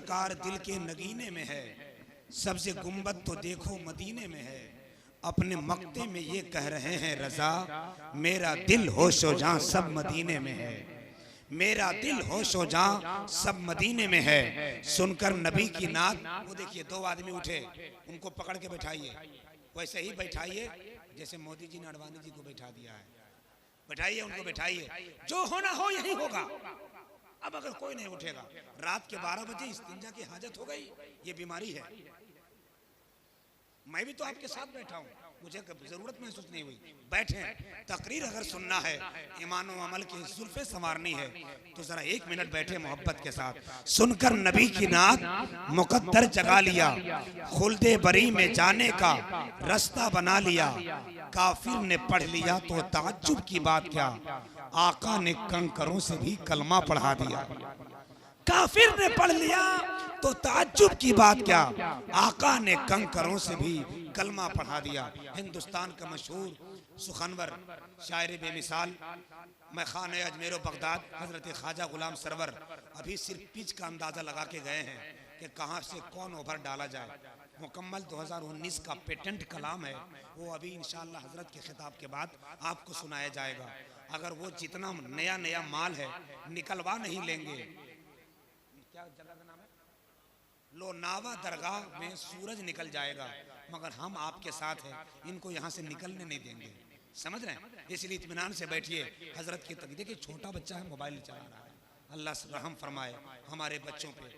सरकार दिल के नगीने में है, सबसे गुंबद तो देखो मदीने में है। अपने मक्ते में ये कह रहे हैं रजा, मेरा दिल होशो जां सब मदीने में है। मेरा दिल होशो जां सब मदीने में है। सुनकर नबी की नात, वो देखिए दो आदमी उठे, उनको पकड़ के बैठाइए, वैसे ही बैठाइए जैसे मोदी जी ने अडवाणी जी को बैठा दिया है। बैठाइए उनको, बैठाइए, जो होना हो यही होगा। अब अगर कोई नहीं उठेगा, रात के 12 बजे इस्तिंजा की हाजत हो गई, ये बीमारी है। मैं भी तो आपके साथ बैठा हूँ, मुझे जरूरत महसूस नहीं हुई। बैठे, तकरीर अगर सुनना है, ईमान और अमल की जुल्फे संवारनी है, तो जरा 1 मिनट बैठे मोहब्बत के साथ। सुनकर नबी की नात मुकद्दर जगा लिया, खुल्दे बरी में जाने का रास्ता बना लिया। काफिर ने पढ़ लिया तो ताज्जुब की बात क्या, आका ने कंकरों से भी कलमा पढ़ा दिया। काफिर ने पढ़ लिया तो ताज्जुब की बात क्या, आका ने कंकरों से भी कलमा पढ़ा दिया। हिंदुस्तान का मशहूर सुखनवर शायर बेमिसाल मैं खाने अजमेर बगदाद हजरत ख्वाजा गुलाम सरवर अभी सिर्फ पिच का अंदाजा लगा के गए हैं कि कहाँ से कौन ओवर डाला जाए। मुकम्मल 2019 का पेटेंट कलाम है, वो अभी इंशाअल्लाह हजरत के खिताब के बाद आपको सुनाया जाएगा। अगर वो जितना नया नया माल है निकलवा नहीं लेंगे, क्या जगह का नाम है, लोनावा दरगाह में सूरज निकल जाएगा, मगर हम आपके साथ हैं, इनको यहाँ से निकलने नहीं देंगे। समझ रहे हैं? इसलिए इत्मीनान से बैठिए। हजरत की तकदीर, देखिए छोटा बच्चा है मोबाइल चला रहा है, अल्लाह से रहम फरमाए हमारे बच्चों पे।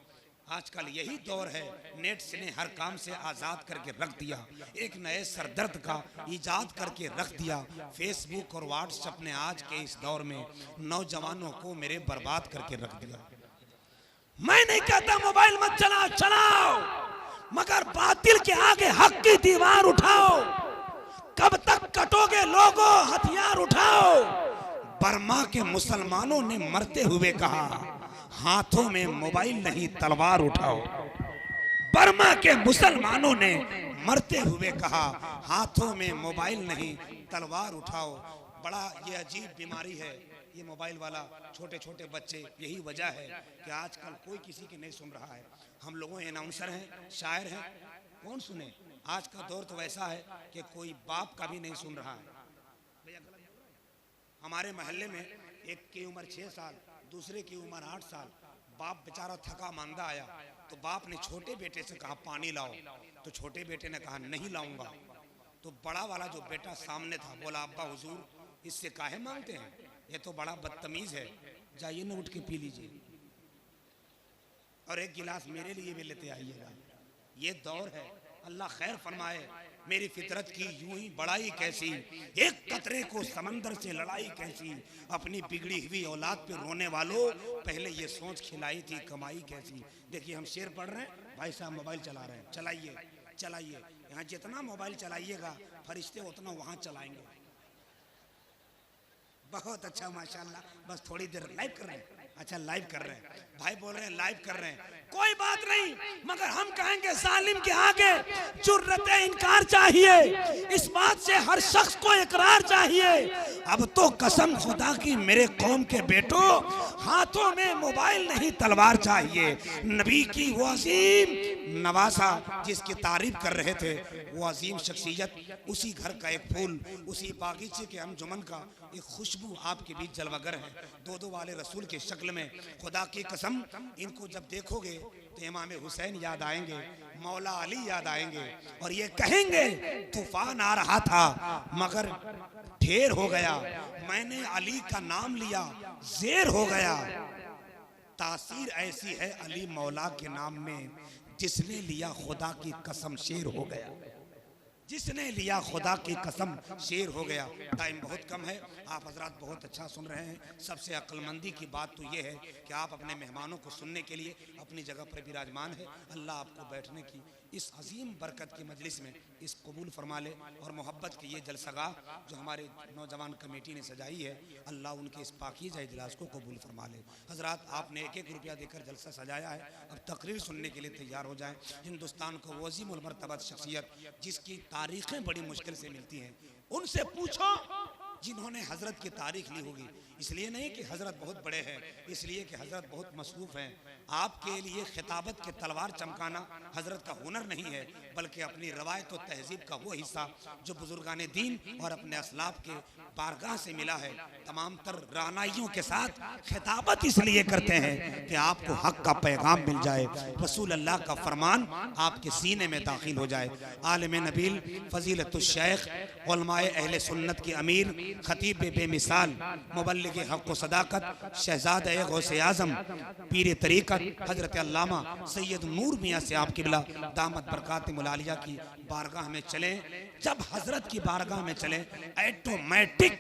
आजकल यही दौर है, नेट ने हर काम से आज़ाद करके रख दिया, एक नए सरदर्द का ईजाद करके रख दिया। फेसबुक और व्हाट्सएप ने आज के इस दौर में नौजवानों को मेरे बर्बाद करके रख दिया। मैं नहीं कहता मोबाइल मत चलाओ, चलाओ, मगर बातिल के आगे हक की दीवार उठाओ। कब तक कटोगे लोगों, हथियार उठाओ। बर्मा के मुसलमानों ने मरते हुए कहा, हाथों में मोबाइल नहीं तलवार उठाओ। बर्मा के मुसलमानों ने मरते हुए कहा, हाथों में मोबाइल नहीं तलवार उठाओ। बड़ा ये अजीब बीमारी है ये मोबाइल वाला, छोटे छोटे बच्चे। यही वजह है कि आजकल कोई किसी की नहीं सुन रहा है। हम लोगों अनाउंसर हैं, शायर हैं, कौन सुने? आज का दौर तो वैसा है कि कोई बाप का भी नहीं सुन रहा है। हमारे मोहल्ले में एक की उम्र 6 साल, दूसरे की उम्र 8 साल। बाप बेचारा थका मांदा आया तो बाप ने छोटे बेटे से कहा पानी लाओ, तो छोटे बेटे ने कहा नहीं लाऊंगा। तो बड़ा वाला जो बेटा सामने था बोला, अब्बा हुजूर इससे काहे मांगते हैं, ये तो बड़ा बदतमीज है, जाइए ना उठ के पी लीजिए, और एक गिलास मेरे लिए भी लेते आइएगा। ये दौर है, अल्लाह खैर फरमाए। मेरी फितरत की यूं ही बड़ाई कैसी, एक कतरे को समंदर से लड़ाई कैसी। अपनी बिगड़ी हुई औलाद पे रोने वालों, पहले ये सोच खिलाई थी कमाई कैसी। देखिए हम शेर पढ़ रहे हैं, भाई साहब मोबाइल चला रहे हैं, चलाइए चलाइए। यहाँ जितना मोबाइल चलाइएगा फरिश्ते उतना वहाँ चलाएंगे। बहुत अच्छा माशाल्लाह। बस थोड़ी देर लाइव कर रहे हैं, अच्छा लाइव कर रहे हैं, भाई बोल रहे हैं लाइव कर रहे हैं, कोई बात नहीं, मगर हम कहेंगे जालिम के आगे जुर्रत इनकार चाहिए, इस बात से हर शख्स को इकरार चाहिए। अब तो कसम खुदा की मेरे कौम के बेटो, हाथों में मोबाइल नहीं तलवार चाहिए। नबी की वो अजीम नवासा जिसकी तारीफ कर रहे थे, वो अजीम शख्सियत, उसी घर का एक फूल, उसी बागीचे के अंजुमन का एक खुशबू आपके बीच जलवागर है। दो वाले रसूल के शक्ल में। खुदा की कसम इनको जब देखोगे तो इमाम हुसैन याद आएंगे, मौला अली याद आएंगे, और ये कहेंगे तूफान आ रहा था मगर ढेर हो गया, मैंने अली का नाम लिया जेर हो गया। तासीर ऐसी है अली मौला के नाम में, जिसने लिया खुदा की कसम शेर हो गया, जिसने लिया खुदा की कसम शेर हो गया। टाइम बहुत कम है, आप हजरात बहुत अच्छा सुन रहे हैं। सबसे अक्लमंदी की बात तो ये है कि आप अपने मेहमानों को सुनने के लिए अपनी जगह पर विराजमान है। अल्लाह आपको बैठने की इस अजीम बरकत की मजलिस में इस कबूल फरमा ले, और मोहब्बत की ये जलसगाह जो हमारे नौजवान कमेटी ने सजाई है, अल्लाह उनके इस पाकीज़ा इजलास को कबूल फरमा ले। हजरात आपने 1-1 रुपया देकर जलसा सजाया है, अब तकरीर सुनने के लिए तैयार हो जाएं। हिंदुस्तान को वो अज़ीमुल मर्तबा शख्सियत जिसकी तारीखें बड़ी मुश्किल से मिलती हैं, उनसे पूछो जिन्होंने हजरत की तारीख ली होगी। इसलिए नहीं कि हजरत बहुत बड़े हैं, इसलिए कि हजरत बहुत मसरूफ हैं। आपके लिए खिताबत के तलवार चमकाना हजरत का हुनर नहीं है, बल्कि अपनी रवायत और तहजीब का वो हिस्सा जो बुजुर्गान दीन और अपने असलाफ के बारगाह से मिला है। तमाम तर रानाइयों के साथ खिताबत इसलिए करते हैं कि आपको हक का पैगाम मिल जाए, रसूल अल्लाह का फरमान आपके सीने में दाखिल हो जाए। आलिम नबील फजीलतुश शेख उलमाए अहले सुन्नत की अमीर खतीब बेमिसाल मुबल्लिग हक व सदाकत शहजाद गौसे आजम पीर तरीक़त हजरत अल्लामा सैयद नूर मियाँ से आप किबला दामत बरकातिमुल आलिया की बारगाह में चले। जब हजरत की बारगाह में चले ऑटोमेटिक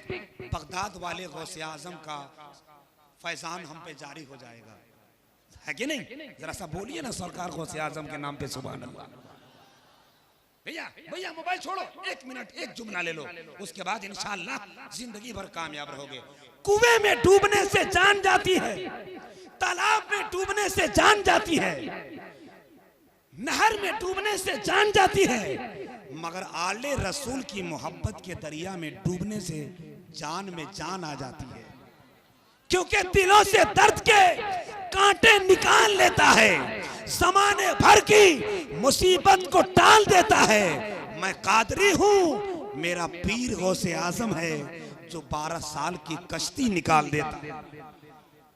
बगदाद वाले गौसे आजम का फैजान हम पे जारी हो जाएगा, है कि नहीं? जरा सा बोलिए ना सरकार गौसे आजम के नाम पे सुभान अल्लाह। भैया भैया मोबाइल छोड़ो, एक मिनट एक जुमला ले लो, उसके बाद इंशाअल्लाह जिंदगी भर कामयाब रहोगे। कुएं में डूबने से जान जाती है, तालाब में डूबने से जान जाती है, नहर में डूबने से जान जाती है, मगर आले रसूल की मोहब्बत के दरिया में डूबने से जान में जान आ जाती है। क्योंकि दिलों से दर्द के कांटे निकाल लेता है, ज़माने भर की मुसीबत को टाल देता है। मैं कादरी हूँ, मेरा पीर गौसे आजम है जो 12 साल की कश्ती निकाल देता है।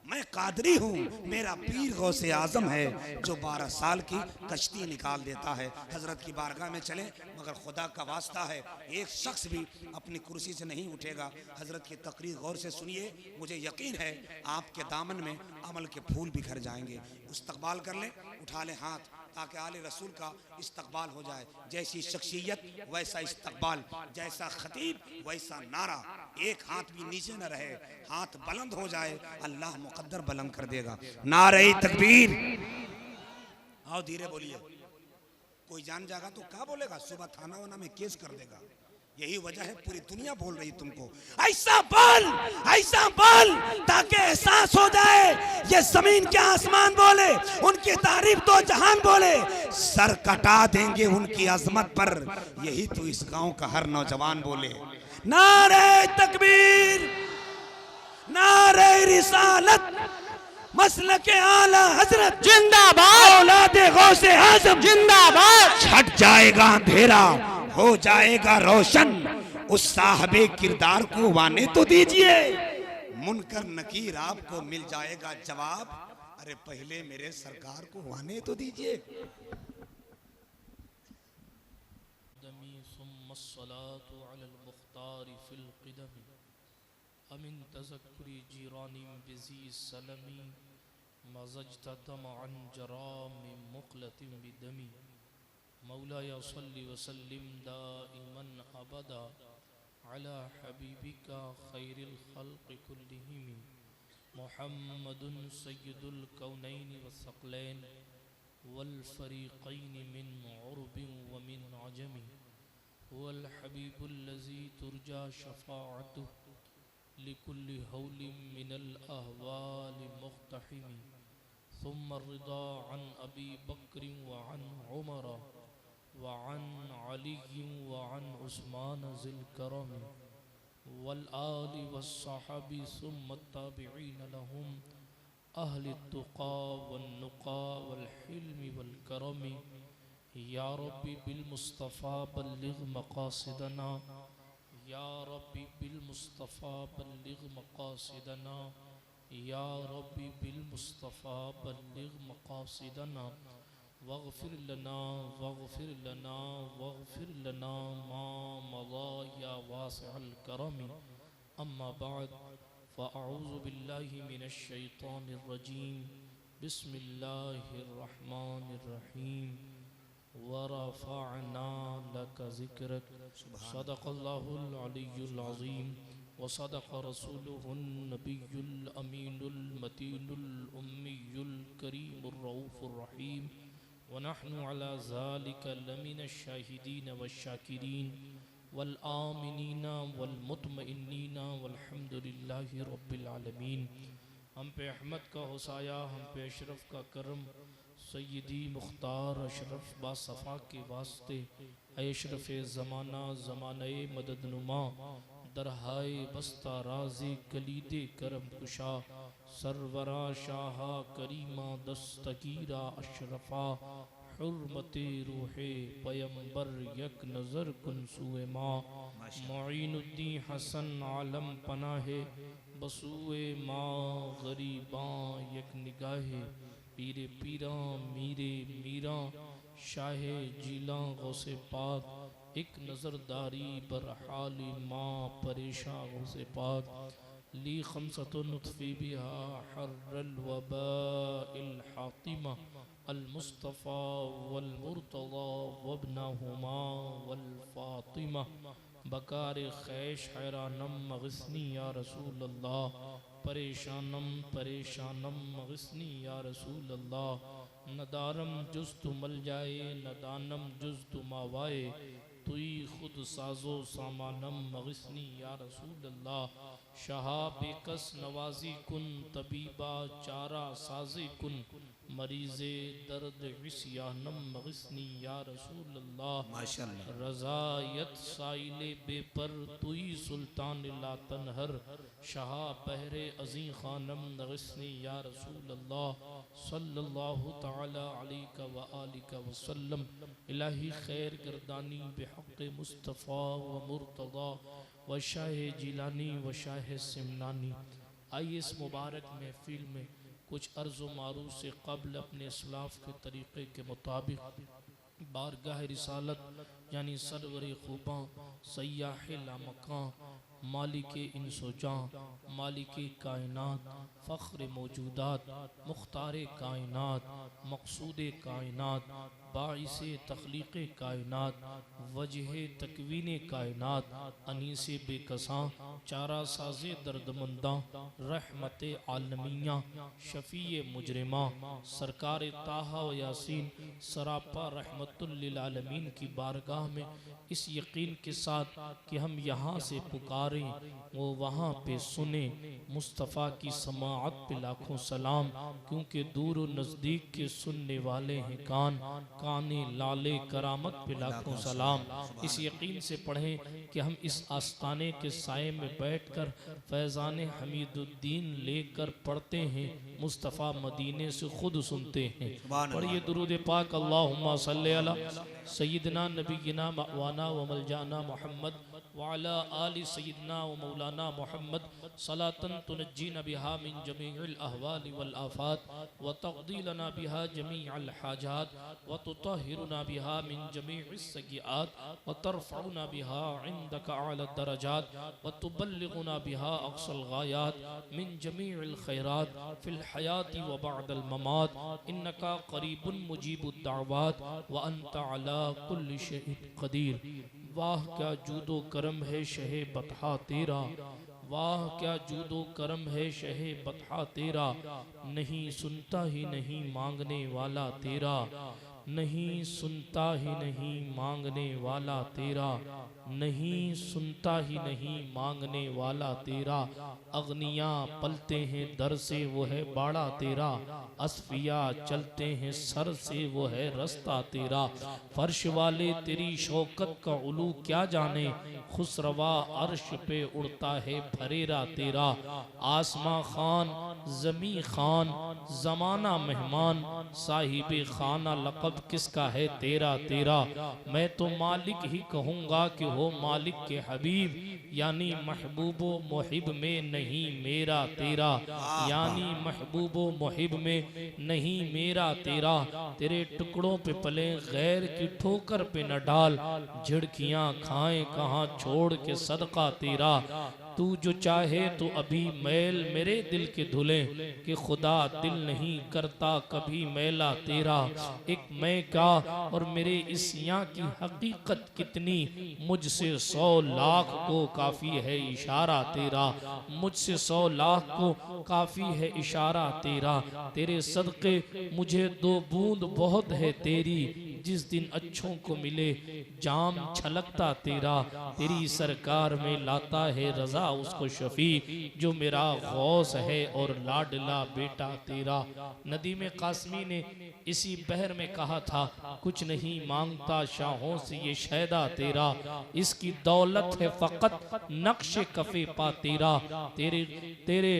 मैं कादरी हूँ, मेरा पीर गौसे आजम है जो 12 साल की कश्ती निकाल देता है। हजरत की बारगाह में चले, मगर खुदा का वास्ता है एक शख्स भी अपनी कुर्सी से नहीं उठेगा। हजरत की तकरीर गौर से सुनिए, मुझे यकीन है आपके दामन में अमल के फूल बिखर जाएंगे। इस्तकबाल कर ले, उठा ले हाथ, ताकि आले रसूल का इस्तकबाल हो जाए। जैसी शख्सियत वैसा इस्तकबाल, जैसा खतीब वैसा नारा। एक हाथ भी नीचे न रहे, हाथ बुलंद हो जाए, अल्लाह मुकद्दर बुलंद कर देगा। नारे तकबीर। आओ धीरे बोलिए, कोई जान जाएगा तो क्या बोलेगा, सुबह थाना वाना में केस कर देगा। यही वजह है पूरी दुनिया बोल रही तुमको, ऐसा बोल ताकि एहसास हो जाए ये जमीन क्या आसमान बोले, उनकी तारीफ तो जहान बोले। सर कटा देंगे उनकी अजमत पर, यही तो इस गांव का हर नौजवान बोले। नारे तकबीर, नारे रिसालत, मसलके आला हजरत जिंदाबाद, औलादे गौसे आजम जिंदाबाद। छट जाएगा अंधेरा, हो जाएगा रोशन, उस साहबे किरदार को वाने तो दीजिए। मुनकर नकीर आपको मिल जाएगा जवाब, अरे पहले मेरे सरकार को वाने तो दीजिए। मौलाया सल्लि वसल्लिम दाइमन अबदा अला हबीबिका खैरिल खल्क़ि कुल्लिहिम मुहम्मदुन सय्यदुल कौनैन वस्सक़लैन वल फ़रीक़ैन मिन उरबिन व मिन अजमी वल हबीबुल लज़ी तुरजा शफ़ाअतुहु लिकुल्लि हौलिन मिनल अहवालि मुक़्तहिम सुम्मा रिदा अन अबी बक्र व अन उमर वअन अली वअन उस्मान ज़िल करम वल आलि वस्सहबी सुम्मा ताबिईन लहुम अहलि तुक़ा वन नुक़ा वल हिल्मि वल करम। या रब्बी बिल मुस्तफ़ा बल्लिग़ मक़ासिदना, या रब्बी बिल मुस्तफ़ा बल्लिग़ मक़ासिदना, या रब्बी बिल मुस्तफ़ा बल्लिग़ मक़ासिदना वग़फ़िर लना वग़फ़िर लना वग़फ़िर लना मा मज़ा या वासिअल करम। अम्मा बाद फ़अऊज़ु बिल्लाहि मिनश शैतानिर रजीम, बिस्मिल्लाहिर रहमानिर रहीम। व रफ़अना लका ज़िक्रक, सदक़ल्लाहुल अलियुल अज़ीम व सदक़ रसूलुहुन नबियुल अमीनुल मतीनुल उम्मियुल करीमुर रऊफ़ुर रहीम। व नहनु अला ज़ालिका लमिनश शाहिदीन वश्शाकिरीन वल आमिनीन वल मुतमइन्नीन वल्हम्दुलिल्लाहि रब्बिल आलमीन। हम पे अहमद का हुसाया, हम पे अशरफ का करम, सय्यदी मुख्तार अशरफ बासफ़ा के वास्ते अशरफ ज़माना ज़माने मददनुमा दरहाए बस्ता राज़े कलीदे करम कुशा, सरवरा शाहा करीमा दस्तगीरा अशरफा, हुर्मते रूहे पयंबर यक नज़र कुन सुए माँ, मुईनुद्दीन हसन आलम पनाहे बसुए माँ गरीबां यक निगाहे, पीरे पीरा मीरे मीरा शाहे जिला गौसे पाक, एक नज़रदारी बरहाली माँ परेशा गौसे पाक, ली खमसतुन नुत्फ़ी बिहा हर्रल वबाइल हातिमा, अल मुस्तफ़ा वल मुर्तज़ा वब्नहुमा वल फातिमा, बकार खैश हैरानम मगस्नी या रसूल अल्लाह, परेशानम परेशानम मगस्नी या रसूल अल्लाह, नदारम जुज तु मल जाए नदानम जुज तु मावाए, तुई खुद साजो सामानम मगस्नी या रसूल अल्लाह, शाहा बेकस नवाजी कुन तबीबा चारा साजे कुन, मरीज़े दर्द विस्यानम मगस्नी या रसूल अल्लाह, माशाअल्लाह। रज़ायत साइले बेपर तुई सुल्तान ला तनहर, शाह बहरे अज़ी खानम नगस्नी या रसूल अल्लाह, सल्लल्लाहु तआला अलैका व आलिका वसल्लम, इलाही खैर गर्दानी बिहक़्क़े मुस्तफ़ा व मुर्तज़ा व शाह जिलानी व शाह सिमनानी। आइए इस मुबारक महफिल में कुछ अर्ज़ मारूफ से कबल अपने इस्लाफ के तरीक़े के मुताबिक बारगाह रिसालत यानी सरवर खूबा सयाह लामकां मालिक इंसोजां मालिक कायनात फ़ख्र मौजूदात मुख्तार कायनात मकसूद कायनात बाइस तख्लीक़ कायनात वजह तकवीन कायनात अनीस बेकसां चारा साज़े दर्दमंदां रहमत आलमिया शफ़ी मुजरिमा सरकार ताहा व यासीन सरापा रहमतुल लिल आलमीन की बारगाह में इस यकीन के साथ कि हम यहाँ से पुकारें वो वहाँ पे सुने, मुस्तफ़ा की समाअत पे लाखों सलाम, क्योंकि दूर व नज़दीक के सुनने वाले हैं कान, काने लाले करामत पे लाखों सलाम। इस यकीन से पढ़ें कि हम इस आस्ताने के साए में बैठकर फैज़ान हमीदुद्दीन लेकर पढ़ते हैं, मुस्तफ़ा मदीने से खुद सुनते हैं। पढ़िए दुरूद पाक, अल्लाहुम्मा सल्ली अला सय्यिदना नबीना मवाना व मलजाना मोहम्मद वाला आलि सय्यिदना व मौलाना मोहम्मद सलातन तुनज्जीना बिहा मिन जमीइल अहवाल वल आफात व तक़दी लना बिहा जमीअल हाजात व तुतहिरुना बिहा मिन जमीइस सय्यिआत व तरफ़उना बिहा इंदका अला दरजात व तुबल्लिगुना बिहा अक़सल गायात मिन जमीइल खैरात फिल हयाती व बअदल ममात इन्नका क़रीबुन मुजीबुद दाअवात व अंत अला कुल्लि शैइन क़दीर। वाह क्या जूदो करम है शहे बतहा तेरा, वाह क्या जूदो करम है शहे बतहा तेरा, नहीं सुनता ही नहीं मांगने वाला तेरा, नहीं सुनता ही नहीं मांगने वाला तेरा, नहीं सुनता ही नहीं मांगने वाला तेरा, अग्निया पलते हैं दर से वो है बाड़ा तेरा, असफिया चलते हैं सर से वो है रास्ता तेरा, फर्श वाले तेरी शौकत का उलू क्या जाने, खुसरवा अर्श पे उड़ता है फरेरा तेरा, आसमां खान जमी खान जमाना मेहमान, साहिबे खाना लक़ब किसका है तेरा तेरा, मैं तो मालिक ही कहूँगा कि हो मालिक के हबीब, यानी महबूबो मुहिब में नहीं मेरा तेरा, यानी महबूबो मुहिब में नहीं मेरा तेरा, तेरे टुकड़ों पे पले गैर की ठोकर पे न डाल, झिड़कियाँ खाएं कहाँ छोड़ के सदका तेरा, तू जो चाहे तो अभी मैल मेरे दिल के धुले, कि खुदा दिल नहीं करता कभी मैला तेरा, एक मैं क्या और मेरे इस यहाँ की हकीकत कितनी, मुझसे 100 लाख को काफ़ी है इशारा तेरा, मुझसे 100 लाख को काफ़ी है इशारा तेरा, तेरे सदक़े मुझे 2 बूंद बहुत है तेरी, जिस दिन अच्छों को मिले जाम छलकता तेरा, तेरी सरकार में लाता है रजा उसको शफी जो मेरा गौस है और लाडला बेटा तेरा। नदीम कासमी ने इसी बहर में कहा था, कुछ नहीं मांगता शाहों से ये शहदा तेरा, इसकी दौलत है फकत नक्श कफे पा तेरा। तेरे तेरे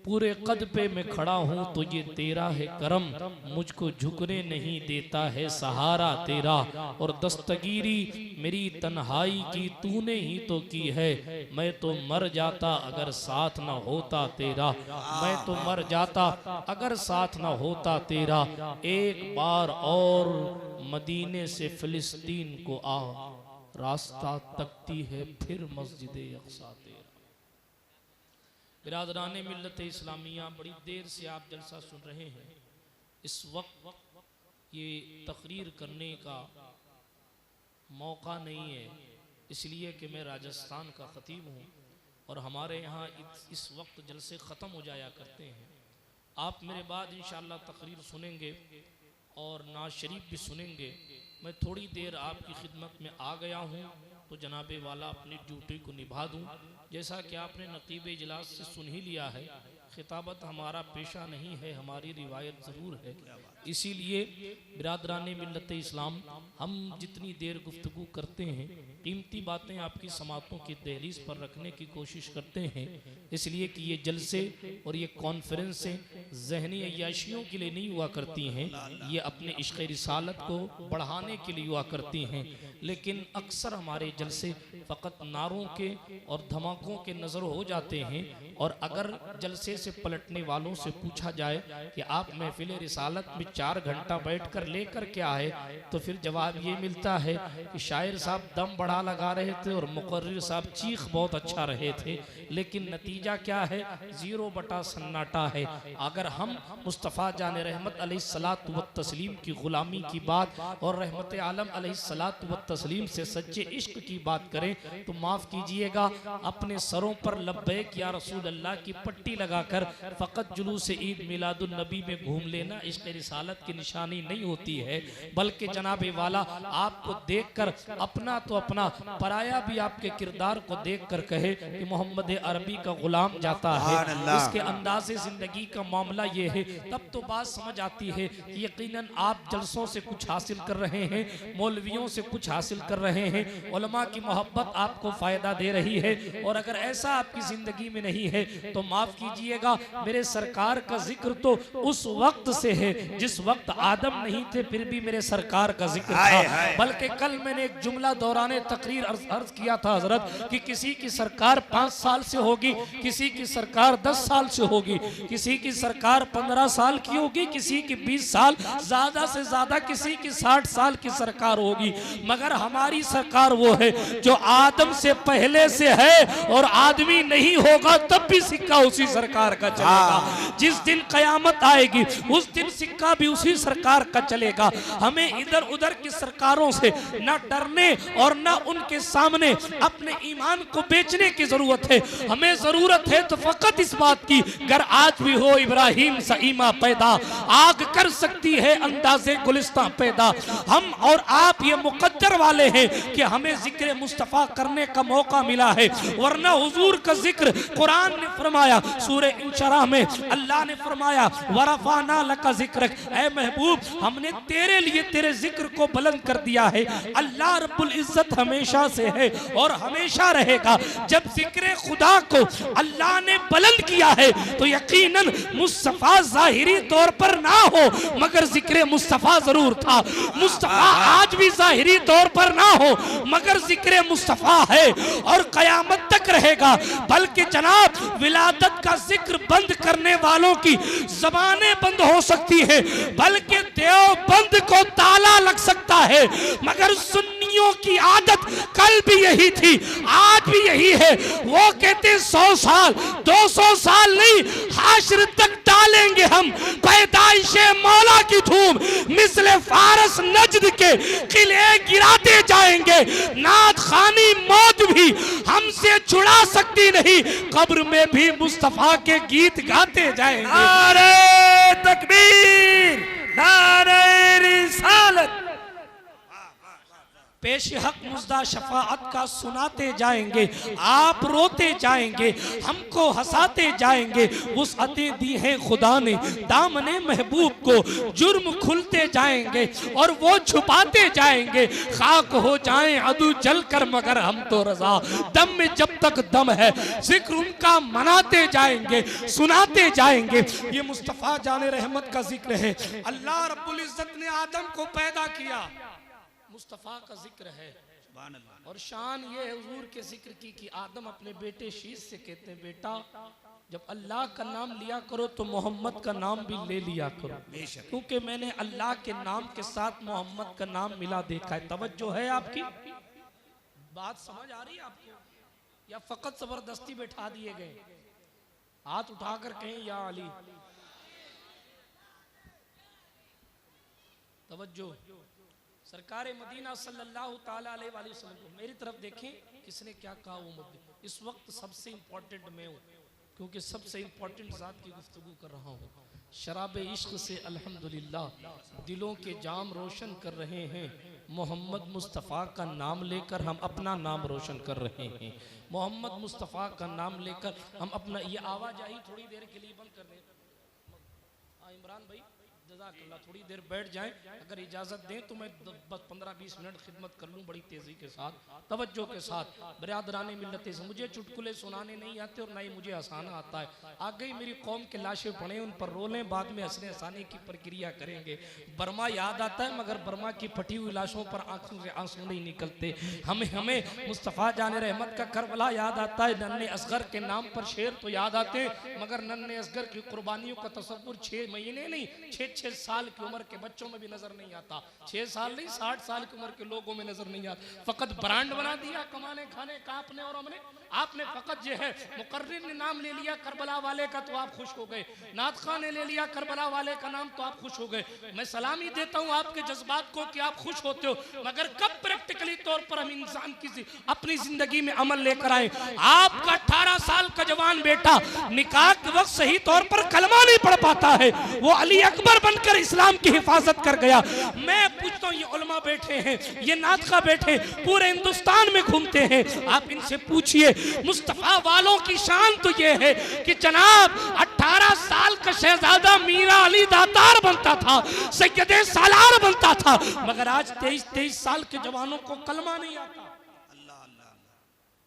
पूरे कद पे मैं खड़ा हूँ तो ये तेरा है करम, मुझको झुकने नहीं देता है सहारा तेरा। और दस्तगीरी मेरी तन्हाई की तूने ही तो की है, मैं तो मर जाता अगर साथ न होता तेरा, मैं तो मर जाता अगर साथ न होता तेरा। एक बार और मदीने से फिलिस्तीन को आ, रास्ता तकती है फिर मस्जिद अक्सा तेरा। बिरादराने मिल्लत इस्लामिया, बड़ी देर से आप जलसा सुन रहे हैं। इस वक्त ये तकरीर करने का मौका नहीं है, इसलिए कि मैं राजस्थान का ख़तीब हूँ और हमारे यहाँ इस वक्त जलसे ख़त्म हो जाया करते हैं। आप मेरे बाद इंशाअल्लाह तकरीर सुनेंगे और नाज शरीफ भी सुनेंगे। मैं थोड़ी देर आपकी खिदमत में आ गया हूँ तो जनाबे वाला अपनी ड्यूटी को निभा दूँ। जैसा कि आपने नकीब इजलास से सुन ही लिया है, खिताबत हमारा पेशा नहीं है, हमारी रिवायत ज़रूर है। इसीलिए बिरादराने मिल्लत इस्लाम, हम जितनी देर गुफ्तगू करते हैं कीमती बातें आपकी समातों की दहलीज पर रखने की कोशिश करते हैं, इसलिए कि ये जलसे और ये कॉन्फ्रेंसें जहनी अय्याशियों के लिए नहीं हुआ करती हैं, ये अपने इश्क़ रिसालत को बढ़ाने के लिए हुआ करती हैं। लेकिन अक्सर हमारे जलसे फ़कत नारों के और धमाकों के नज़र हो जाते हैं, और अगर जलसे से पलटने वालों से पूछा जाए कि आप महफिल रिसालत में 4 घंटा बैठ कर लेकर के आए, तो फिर जवाब ये मिलता है कि शायर साहब दम बड़ा लगा रहे थे और मुकर्रिर साहब चीख बहुत अच्छा रहे थे, लेकिन नतीजा क्या है? 0 बटा सन्नाटा है। अगर हम मुस्तफ़ा जान रहमत अलैहिस्सलातु व तस्लीम की ग़ुलामी की बात और रहमत आलम अलैहिस्सलातु व तस्लीम से सच्चे इश्क की बात करें तो माफ़ कीजिएगा, अपने सरों पर लब्बैक या रसूल अल्लाह की पट्टी लगाकर फ़कत जुलूस ईद मिलादुन नबी में घूम लेना इश्क़ रिसालत की निशानी नहीं होती है, बल्कि जनाबे वाला आपको देखकर अपना तो अपना, पराया भी आपके किरदार को देखकर कहे कि मोहम्मद अरबी का गुलाम जाता है, इसके अंदाज़े ज़िंदगी का मामला ये है, तब तो बात समझ आती है कि यकीनन आप जलसों से कुछ हासिल कर रहे हैं, मौलवियों से कुछ हासिल कर रहे हैं, उलमा की मोहब्बत आपको फ़ायदा दे रही है। और अगर ऐसा आपकी ज़िंदगी में नहीं है तो माफ़ कीजिएगा, मेरे सरकार का जिक्र तो उस वक्त से है जिस वक्त आदम नहीं थे फिर भी मेरे सरकार का जिक्र था। बल्कि कल मैंने एक जुमला दौराने तकरीर अर्ज किया था हजरत कि किसी की सरकार 5 साल से होगी, किसी की सरकार 10 साल से होगी, किसी की सरकार 15 साल की होगी, किसी की 20 साल, ज्यादा से ज्यादा किसी की 60 साल की सरकार होगी, मगर हमारी सरकार वो है जो आदम से पहले से है और आदमी नहीं होगा तब भी सिक्का उसी सरकार का चलेगा। जिस दिन कयामत आएगी उस दिन सिक्का भी उसी सरकार का चलेगा। हमें इधर उधर की सरकारों से न डरने और न उनके सामने अपने ईमान को बेचने की जरूरत है। हमें जरूरत है तो फकत इस बात की, अगर आज भी हो इब्राहिम सा ईमा पैदा, आग कर सकती है अंदाज़े गुलिस्तां पैदा। हम और आप ये मुकद्दर वाले हैं कि हमें जिक्र मुस्तफ़ा करने का मौका मिला है, वरना हुजूर का जिक्र कुरान ने फरमाया, सूरे इंशराह में अल्लाह ने फरमाया वरफ़अना लका ज़िक्रक, ऐ महबूब हमने तेरे लिए तेरे जिक्र को बुलंद कर दिया है। अल्लाह रब्बुल इज्जत हमेशा से है और हमेशा रहेगा। जब जिक्र खुदा को अल्लाह ने बुलंद किया है तो यकीनन मुस्तफ़ा ज़ाहिरी तौर पर ना हो मगर जिक्र मुस्तफ़ा जरूर था। मुस्तफ़ा आज भी ज़ाहिरी तौर पर ना हो मगर जिक्र मुस्तफ़ा है और क़यामत तक रहेगा। बल्कि जनाब विलादत का जिक्र बंद करने वालों की ज़बानें बंद हो सकती है, बल्कि देवबंद को ताला लग सकता है, मगर सुन्नियों की आदत कल भी यही थी, आज भी यही है। वो कहते 100 साल 200 साल नहीं, हाशर तक डालेंगे हम पैदाइशे मौला की धूम, मिसले फारस नजद के किले गिराते जाएंगे। नात खानी मौत भी हमसे छुड़ा सकती नहीं, कब्र में भी मुस्तफा के गीत गाते जाएंगे। नारे तकबीर, नारे रिसालत, पेश हक मुजदा शफाअत का सुनाते जाएंगे, आप रोते जाएंगे, हमको हंसाते जाएंगे। वुसअतें दी हैं खुदा ने दामने महबूब को, जुर्म खुलते जाएंगे और वो छुपाते जाएंगे। खाक हो जाएं अदू जल कर मगर हम तो रजा, दम में जब तक दम है जिक्र उनका मनाते जाएंगे, सुनाते जाएंगे। ये मुस्तफ़ा जाने रहमत का जिक्र है। अल्लाह रब्बुल इज्जत ने आदम को पैदा किया, मुस्तफ़ा का जिक्र है। और शान ये है हुजूर के जिक्र की कि आदम अपने बेटे शीश से कहते हैं, बेटा जब अल्लाह का नाम लिया करो तो मोहम्मद का नाम भी ले लिया करो, क्योंकि मैंने अल्लाह के नाम के साथ मोहम्मद का नाम मिला देखा है। तवज्जो है आपकी? बात समझ आ रही है आपको या फकत जबरदस्ती बैठा दिए गए? हाथ उठाकर कहें या अली। तवज्जो। सरकार मदीना सल्लल्लाहु ताला अलैहि वसल्लम को मेरी तरफ देखें, किसने क्या कहा वो मुद्दे। इस वक्त सबसे इम्पोर्टेंट मैं हूँ, क्योंकि सबसे इम्पोर्टेंट ज़ात की गुफ्तगू कर रहा हूँ। शराब इश्क से अल्हम्दुलिल्लाह दिलों के जाम रोशन कर रहे हैं। मोहम्मद मुस्तफ़ा का नाम लेकर हम अपना नाम रोशन कर रहे हैं। मोहम्मद मुस्तफ़ा का नाम लेकर हम अपना, ये आवाज़ आई थोड़ी देर के लिए बंद कर दें। इमरान भाई जज़ाकल्लाह, थोड़ी देर बैठ जाएं, अगर इजाज़त दें तो मैं 15-20 मिनट खिदमत कर लूँ बड़ी तेज़ी के साथ, तवज्जो के साथ। बरादरान मिल्लत से मुझे चुटकुले सुनाने नहीं आते और ना ही मुझे हंसाना आता है। आगे ही मेरी कौम के लाशें पड़े, उन पर रोलें, बाद में हंसने हंसाने की प्रक्रिया करेंगे। बर्मा याद आता है, मगर बर्मा की फटी हुई लाशों पर आंखों से आंसू नहीं निकलते। हमें मुस्तफ़ा जाने रहमत का करबला याद आता है। नन्हे असगर के नाम पर शेर तो याद आते हैं, मगर नन्हे असगर की कुर्बानियों का तसव्वुर 6 महीने नहीं 6 साल की उम्र के बच्चों में भी नजर नहीं आता। 6 साल नहीं 60 साल की उम्र के लोगों में नजर नहीं आता। फकत ब्रांड बना दिया कमाने खाने का आपने और हमने। आपने फकत जो है मुकर्रिर ने नाम ले लिया करबला वाले का तो आप खुश हो गए, नात खां ने ले लिया करबला वाले का नाम तो आप खुश हो गए। मैं सलामी देता हूँ आपके जज्बात को कि आप खुश होते हो, मगर कब प्रैक्टिकली तौर पर हम इंसान की अपनी जिंदगी में अमल लेकर आए। आपका 18 साल का जवान बेटा निकाह के वक्त सही तौर पर कलमा नहीं पढ़ पाता है, वो अली अकबर बनकर इस्लाम की हिफाजत कर गया। मैं पूछता हूँ, ये उलमा बैठे हैं, ये नातखा बैठे, पूरे हिंदुस्तान में घूमते हैं, आप इनसे पूछिए मुस्तफा वालों की शान तो ये है कि जनाब 18 साल का शहजादा मीरा अली दातार बनता था, सैयदे सालार बनता था, मगर आज 23 साल के जवानों को कलमा नहीं आता।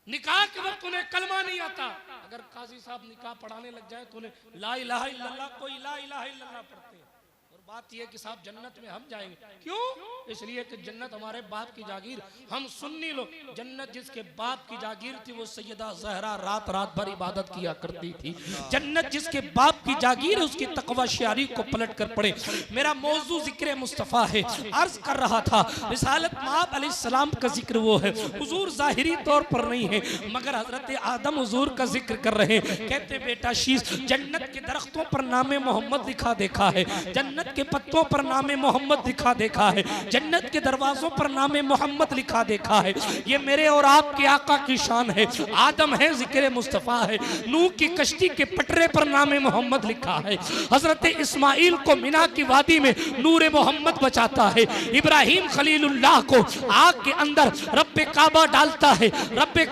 निकाह के वक्त उन्हें कलमा नहीं आता। अगर काजी साहब निकाह पढ़ाने लग जाए तो उन्हें ला इलाहा इल्लल्लाह, कोई ला इलाहा इल्लल्लाह पढ़ते हैं। और बात यह कि साहब जन्नत में हम जाएंगे, क्यों? इसलिए कि जन्नत हमारे बाप की जागीर, हम सुन्नी लोग। जन्नत जिसके बाप की जागीर थी वो सैयदा ज़हरा रात रात भर इबादत किया करती थी। जन्नत जिसके बाप की जागीर है उसकी तकवा शियारी को पलट कर पड़े। मेरा मौजू जिक्र मुस्तफ़ा है। अर्ज कर रहा था रिसालत माब अलैहिस्सलाम का जिक्र वो है। हुजूर ज़ाहिरी तौर पर नहीं है, मगर हजरत आदम हुजूर का जिक्र कर रहे हैं। कहते बेटा शीश, जन्नत के दरख्तों पर नामे मोहम्मद लिखा देखा है, जन्नत के पत्तों पर नामे मोहम्मद लिखा देखा है, जन्नत के दरवाजों पर नामे मोहम्मद लिखा देखा है। ये मेरे और आपके आका की शान है। आदम है, जिक्र मुस्तफ़ा है। नूह की कश्ती के पटरे पर नामे मोहम्मद लिखा है। हजरत इस्माइल को मिना की वादी में नूरे मोहम्मद बचाता है। इब्राहिम खलीलुल्लाह को आग के अंदर रब्बे काबा डालता है। रब्बे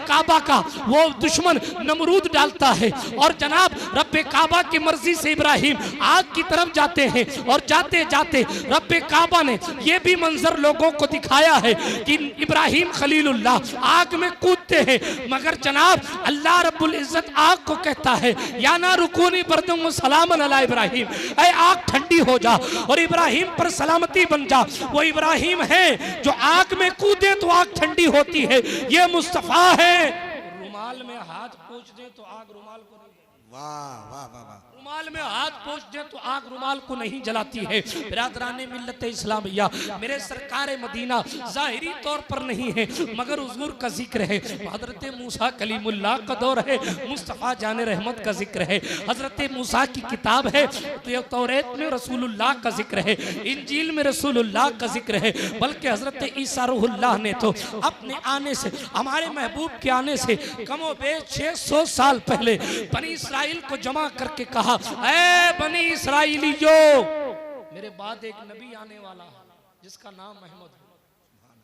काबा का वो दुश्मन नमरूद डालता है। और जनाब रब्बे काबा की मर्जी से इब्राहिम आग की तरफ जाते हैं और जाते जाते रब्बे काबा ने ये भी मंजर लोगों को दिखाया है कि इब्राहिम खलीलुल्लाह आग में कूदते हैं, मगर जनाब अल्लाह रब्बुल इज्जत आग को कहता है या ना रुकूनी बर्दुम सलामन अला इब्राहिम, ऐ आग ठंडी हो जा और इब्राहिम पर सलामती बन जा। वो इब्राहिम है जो आग में कूदे तो आग ठंडी होती है। ये मुस्तफा है। रुमाल में हाथ पोंछ दे तो आग रुमाल को नहीं, वाह वाह वाह, रुमाल में हाथ पोंछ दे तो आग रुमाल को नहीं जलाती है। बिरादराने मिल्लत इस्लामिया, मेरे सरकार मदीना जाहिरी तौर पर नहीं है, मगर हुजूर का जिक्र है। हजरत मूसा कलीमुल्लाह का दौर है, मुस्तफ़ा जाने रहमत का जिक्र है। हजरत मूसा की किताब है, तौरात में रसूलुल्लाह का जिक्र है, इंजील में रसूलुल्लाह का जिक्र है। बल्कि हजरत ईसा रूहुल्लाह ने तो अपने आने से, हमारे महबूब के आने से कमोबेश 600 साल पहले बनी इस्राइल को जमा करके कहा, ऐ बनी इस्राइलियो, मेरे बाद एक नबी आने वाला है जिसका नाम अहमद है।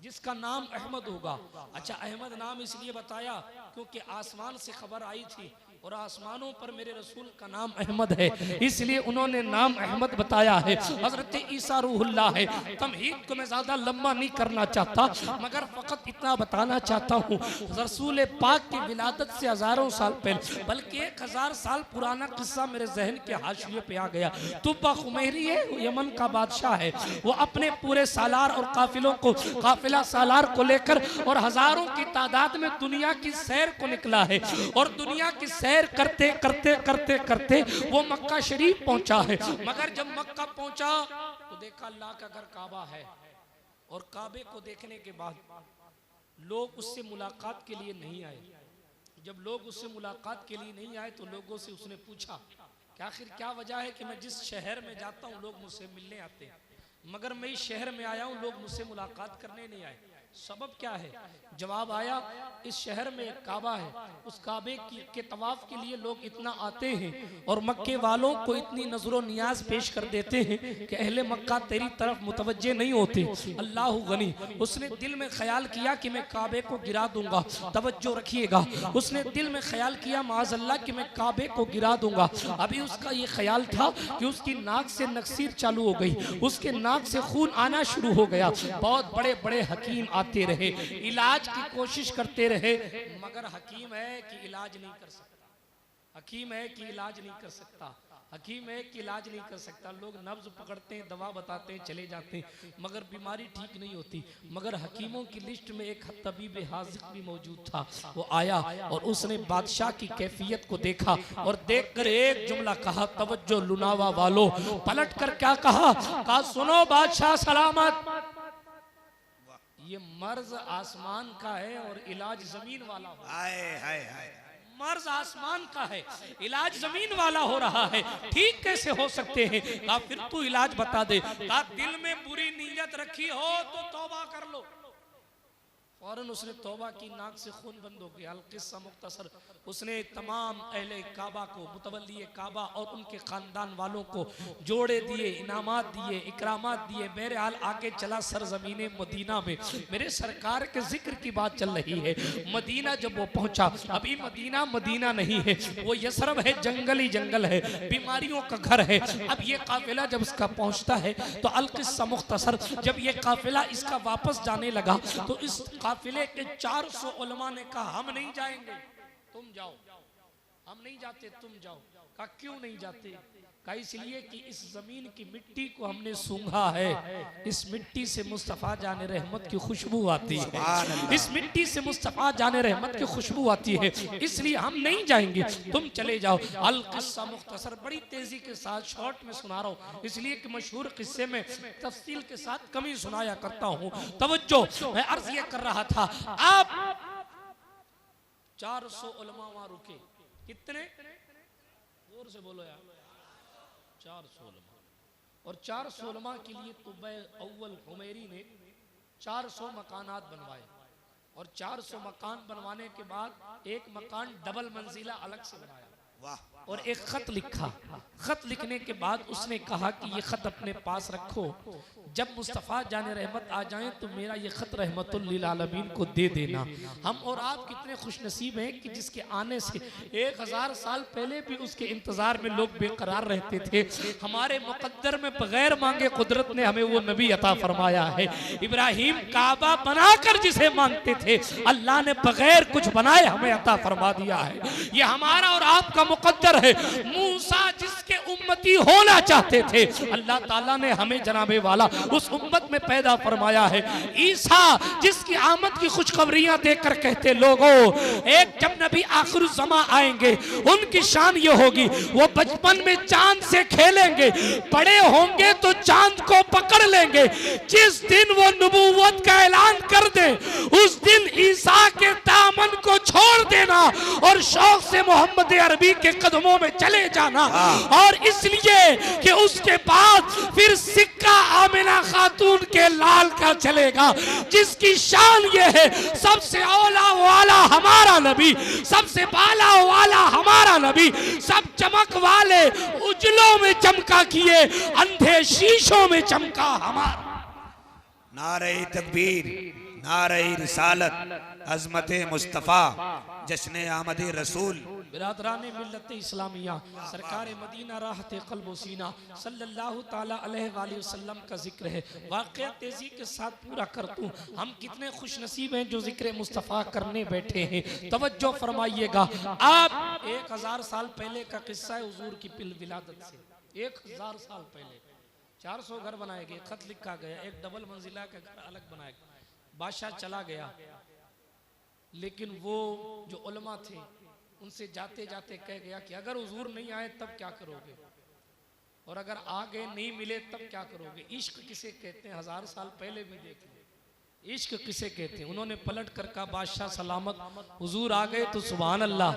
जिसका नाम अहमद होगा। अच्छा, अहमद नाम इसलिए बताया क्योंकि आसमान से खबर आई थी और आसमानों पर मेरे रसूल का नाम अहमद है, इसलिए उन्होंने नाम अहमद बताया है। हजरत ईसा रूहुल्लाह है। तमहीद को मैं ज्यादा लंबा नहीं करना चाहता, मगर फकत इतना बताना चाहता हूँ, रसूल पाक की विलादत से हजारों साल पहले, बल्कि 1000 साल पुराना किस्सा मेरे जहन के हाशिए पे आ गया। तुब्बा खुमैरी है, यमन का बादशाह है। वो अपने पूरे सालार और काफिलों को, काफिला सालार को लेकर और हजारों की तादाद में दुनिया की सैर को निकला है। और दुनिया की सैर करते करते करते करते वो मक्का शरीफ पहुंचा है। मगर जब मक्का पहुंचा तो देखा अल्लाह का घर काबा है, और काबे को देखने के बाद लोग उससे मुलाकात के लिए नहीं आए। जब लोग उससे मुलाकात के लिए नहीं आए तो लोगों से उसने पूछा कि आखिर क्या वजह है कि मैं जिस शहर में जाता हूँ लोग मुझसे मिलने आते हैं, मगर मैं इस शहर में आया हूँ लोग मुझसे मुलाकात करने नहीं आए, सबब क्या है? जवाब आया, इस शहर में एक काबा है, उस काबे के तवाफ के लिए लोग इतना आते हैं और मक्के वालों को इतनी नजरो नियाज पेश कर देते हैं कि अहले मक्का तेरी तरफ मुतवज्जे नहीं होते। अल्लाह गनी। उसने दिल में ख्याल किया कि मैं काबे को गिरा दूंगा, तवज्जो रखिएगा, उसने दिल में ख्याल किया माज़अल्लाह कि मैं काबे को गिरा दूंगा। अभी उसका ये ख्याल था कि उसकी नाक से नक्सीर चालू हो गई, उसके नाक से खून आना शुरू हो गया। बहुत बड़े बड़े हकीम आते रहे, इलाज की कोशिश करते रहे, मगर हकीम है कि इलाज नहीं कर सकता, हकीम है कि इलाज नहीं कर सकता, हकीम है कि इलाज नहीं कर सकता। लोग नब्ज पकड़ते हैं, दवा बताते हैं, चले जाते हैं, मगर बीमारी ठीक नहीं होती। मगर हकीमों की लिस्ट में एक तबीब हाज़िक भी मौजूद था। वो आया और उसने बादशाह की कैफियत को देखा और देखकर एक जुमला कहा, तवज्जो लुनावा वालों। पलट कर क्या कहा, सुनो बादशाह सलामत, ये मर्ज आसमान का है और इलाज जमीन वाला हो। मर्ज आसमान का है, इलाज जमीन वाला हो रहा है, ठीक कैसे हो सकते हैं? कहा फिर तू इलाज बता दे। कहा दिल में बुरी नीयत रखी हो तो तौबा कर लो। फौरन उसने तौबा की, नाक से खून बंद हो गया। किस्सा मुख्तसर, उसने तमाम अहले काबा को, मुतवल्ली काबा और उनके खानदान वालों को जोड़े दिए, इनामात दिए, इकरामात दिए। बहरहाल आगे चला सरजमीने मदीना में। मेरे सरकार के जिक्र की बात चल रही है। मदीना जब वो पहुंचा, अभी मदीना मदीना नहीं है, वो यसरब है, जंगल ही जंगल है, बीमारियों का घर है। अब ये काफिला जब इसका पहुंचता है तो अल किस्सा मुख्तसर, जब ये काफिला इसका वापस जाने लगा तो इस काफिले के 400 उलमा ने कहा हम नहीं जाएंगे, तुम जाओ। हम नहीं जाते, तुम जाओ। कहा क्यों नहीं जाते? कहा इसलिए कि इस जमीन की मिट्टी को हमने सूंघा है, इस मिट्टी से मुस्तफा जाने रहमत की खुशबू आती है, इस मिट्टी से मुस्तफा जाने रहमत की खुशबू आती है, इसलिए हम नहीं जाएंगे, तुम चले जाओ। अल किस्सा मुख्तसर, बड़ी तेजी के साथ शॉर्ट में सुना रहा हूँ, इसलिए कि मशहूर किस्से में तफसील के साथ कम ही सुनाया करता हूँ। तवज्जो, मैं अर्ज ये कर रहा था, आप 400 उलमा वहां रुके। कितने? जोर से बोलो यार। 400 उलमा। और 400 उलमा के लिए तुब्बा अव्वल हुमैरी ने 400 मकानात बनवाए, और 400 मकान बनवाने के बाद एक मकान डबल मंजिला अलग से बनाया और एक खत लिखा। खत लिखने के बाद उसने कहा कि ये खत अपने पास रखो, जब मुस्तफ़ा जाने रहमत आ जाएं तो मेरा ये खत रहमतुल लिल आलमीन को दे देना। हम और आप कितने खुशनसीब हैं कि जिसके आने से 1000 साल पहले भी उसके इंतजार में लोग बेकरार रहते थे। हमारे मुकद्दर में बगैर मांगे कुदरत ने हमें वो नबी अता फरमाया है। इब्राहिम काबा बनाकर जिसे मांगते थे, अल्लाह ने बगैर कुछ बनाए हमें अता फरमा दिया है। ये हमारा और आपका मुकद्दर है। मूसा जिसके उम्मती होना चाहते थे, अल्लाह ताला ने हमें जनाबे वाला उस उम्मत में पैदा फरमाया है। ईसा जिसकी आमद की खुशखबरियां देकर कहते लोगों एक जब नबी आखिर ज़मा आएंगे उनकी शान ये होगी, वो बचपन में चांद से खेलेंगे, बड़े होंगे तो चांद को पकड़ लेंगे। जिस दिन वो नबूवत का ऐलान कर दे उस दिन ईसा के दामन को छोड़ देना और शौक से मोहम्मद अरबी के कदमों में चले जाना। और इसलिए कि उसके बाद फिर सिक्का आमिना खातून के लाल का चलेगा, जिसकी शान ये है सबसे औला वाला हमारा नबी, सबसे बाला वाला हमारा नबी, सब चमक वाले उजलों में चमका किए, अंधे शीशों में चमका हमारा। नारे तकबीर, नारे रिसालत, अजमत मुस्तफ़ा, जश्न आमद रसूल। बिरादराने मिल्लत इस्लामिया, सरकार मदीना राहत क़ल्ब व सीना सल्लल्लाहु ताला अलैहि वसल्लम का जिक्र है। वाक़या तेज़ी के साथ पूरा कर दूं, हम कितने खुश नसीब हैं जो जिक्र मुस्तफ़ा करने बैठे हैं। तवज्जो फरमाइएगा, आप 1000 साल पहले का किस्सा है हुजूर की विलादत से। 1000 साल पहले 400 घर बनाए गए, खत लिखा गया, एक डबल मंजिला का घर अलग बनाया गया, बादशाह चला गया। लेकिन वो जो उलमा थे उनसे जाते जाते कह गया कि अगर हुजूर नहीं आए तब क्या करोगे, और अगर आ गए नहीं मिले तब क्या करोगे। इश्क किसे कहते हैं 1000 साल पहले भी देख लो, इश्क किसे कहते हैं। उन्होंने पलट कर कहा बादशाह सलामत, हुजूर आ गए तो सुभान अल्लाह,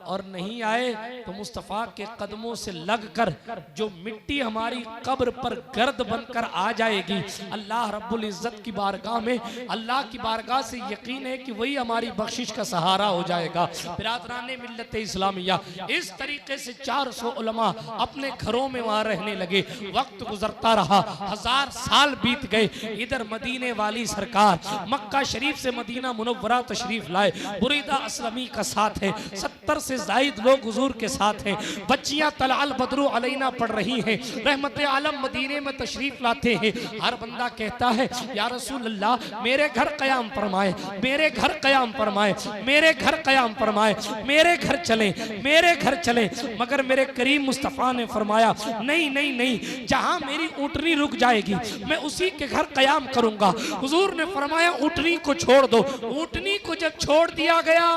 और नहीं आए तो मुस्तफ़ा के कदमों से लगकर जो मिट्टी हमारी कब्र पर गर्द बनकर आ जाएगी, अल्लाह रब्बुल इज़्ज़त की बारगाह में, अल्लाह की बारगाह से यकीन है कि वही हमारी बख्शिश का सहारा हो जाएगा। बिरादराने मिल्लत इस्लामिया, इस तरीके से 400 उलमा अपने घरों में वहां रहने लगे। वक्त गुजरता रहा, 1000 साल बीत गए। इधर मदीने वाली सरकार मक्का शरीफ से मदीना मुनव्वरा तशरीफ लाए। बुरीदा असलमी का साथ है, 70 से जायद लोग हुजूर के साथ हैं। बच्चियां तलाल बदरू अलैना पढ़ रही हैं। रहमत आलम मदीने में तशरीफ लाते हैं। हर बंदा कहता है या रसूल अल्लाह मेरे घर कयाम फरमाए, मेरे घर कयाम फरमाए, मेरे घर कयाम फरमाए, मेरे घर चले, मेरे घर चले। मगर मेरे करीम मुस्तफ़ा ने फरमाया नहीं नहीं नहीं, जहां मेरी ऊँटनी रुक जाएगी मैं उसी के घर कयाम करूंगा। हुजूर ने फरमाया ऊँटनी को छोड़ दो। ऊँटनी को जब छोड़ दिया गया,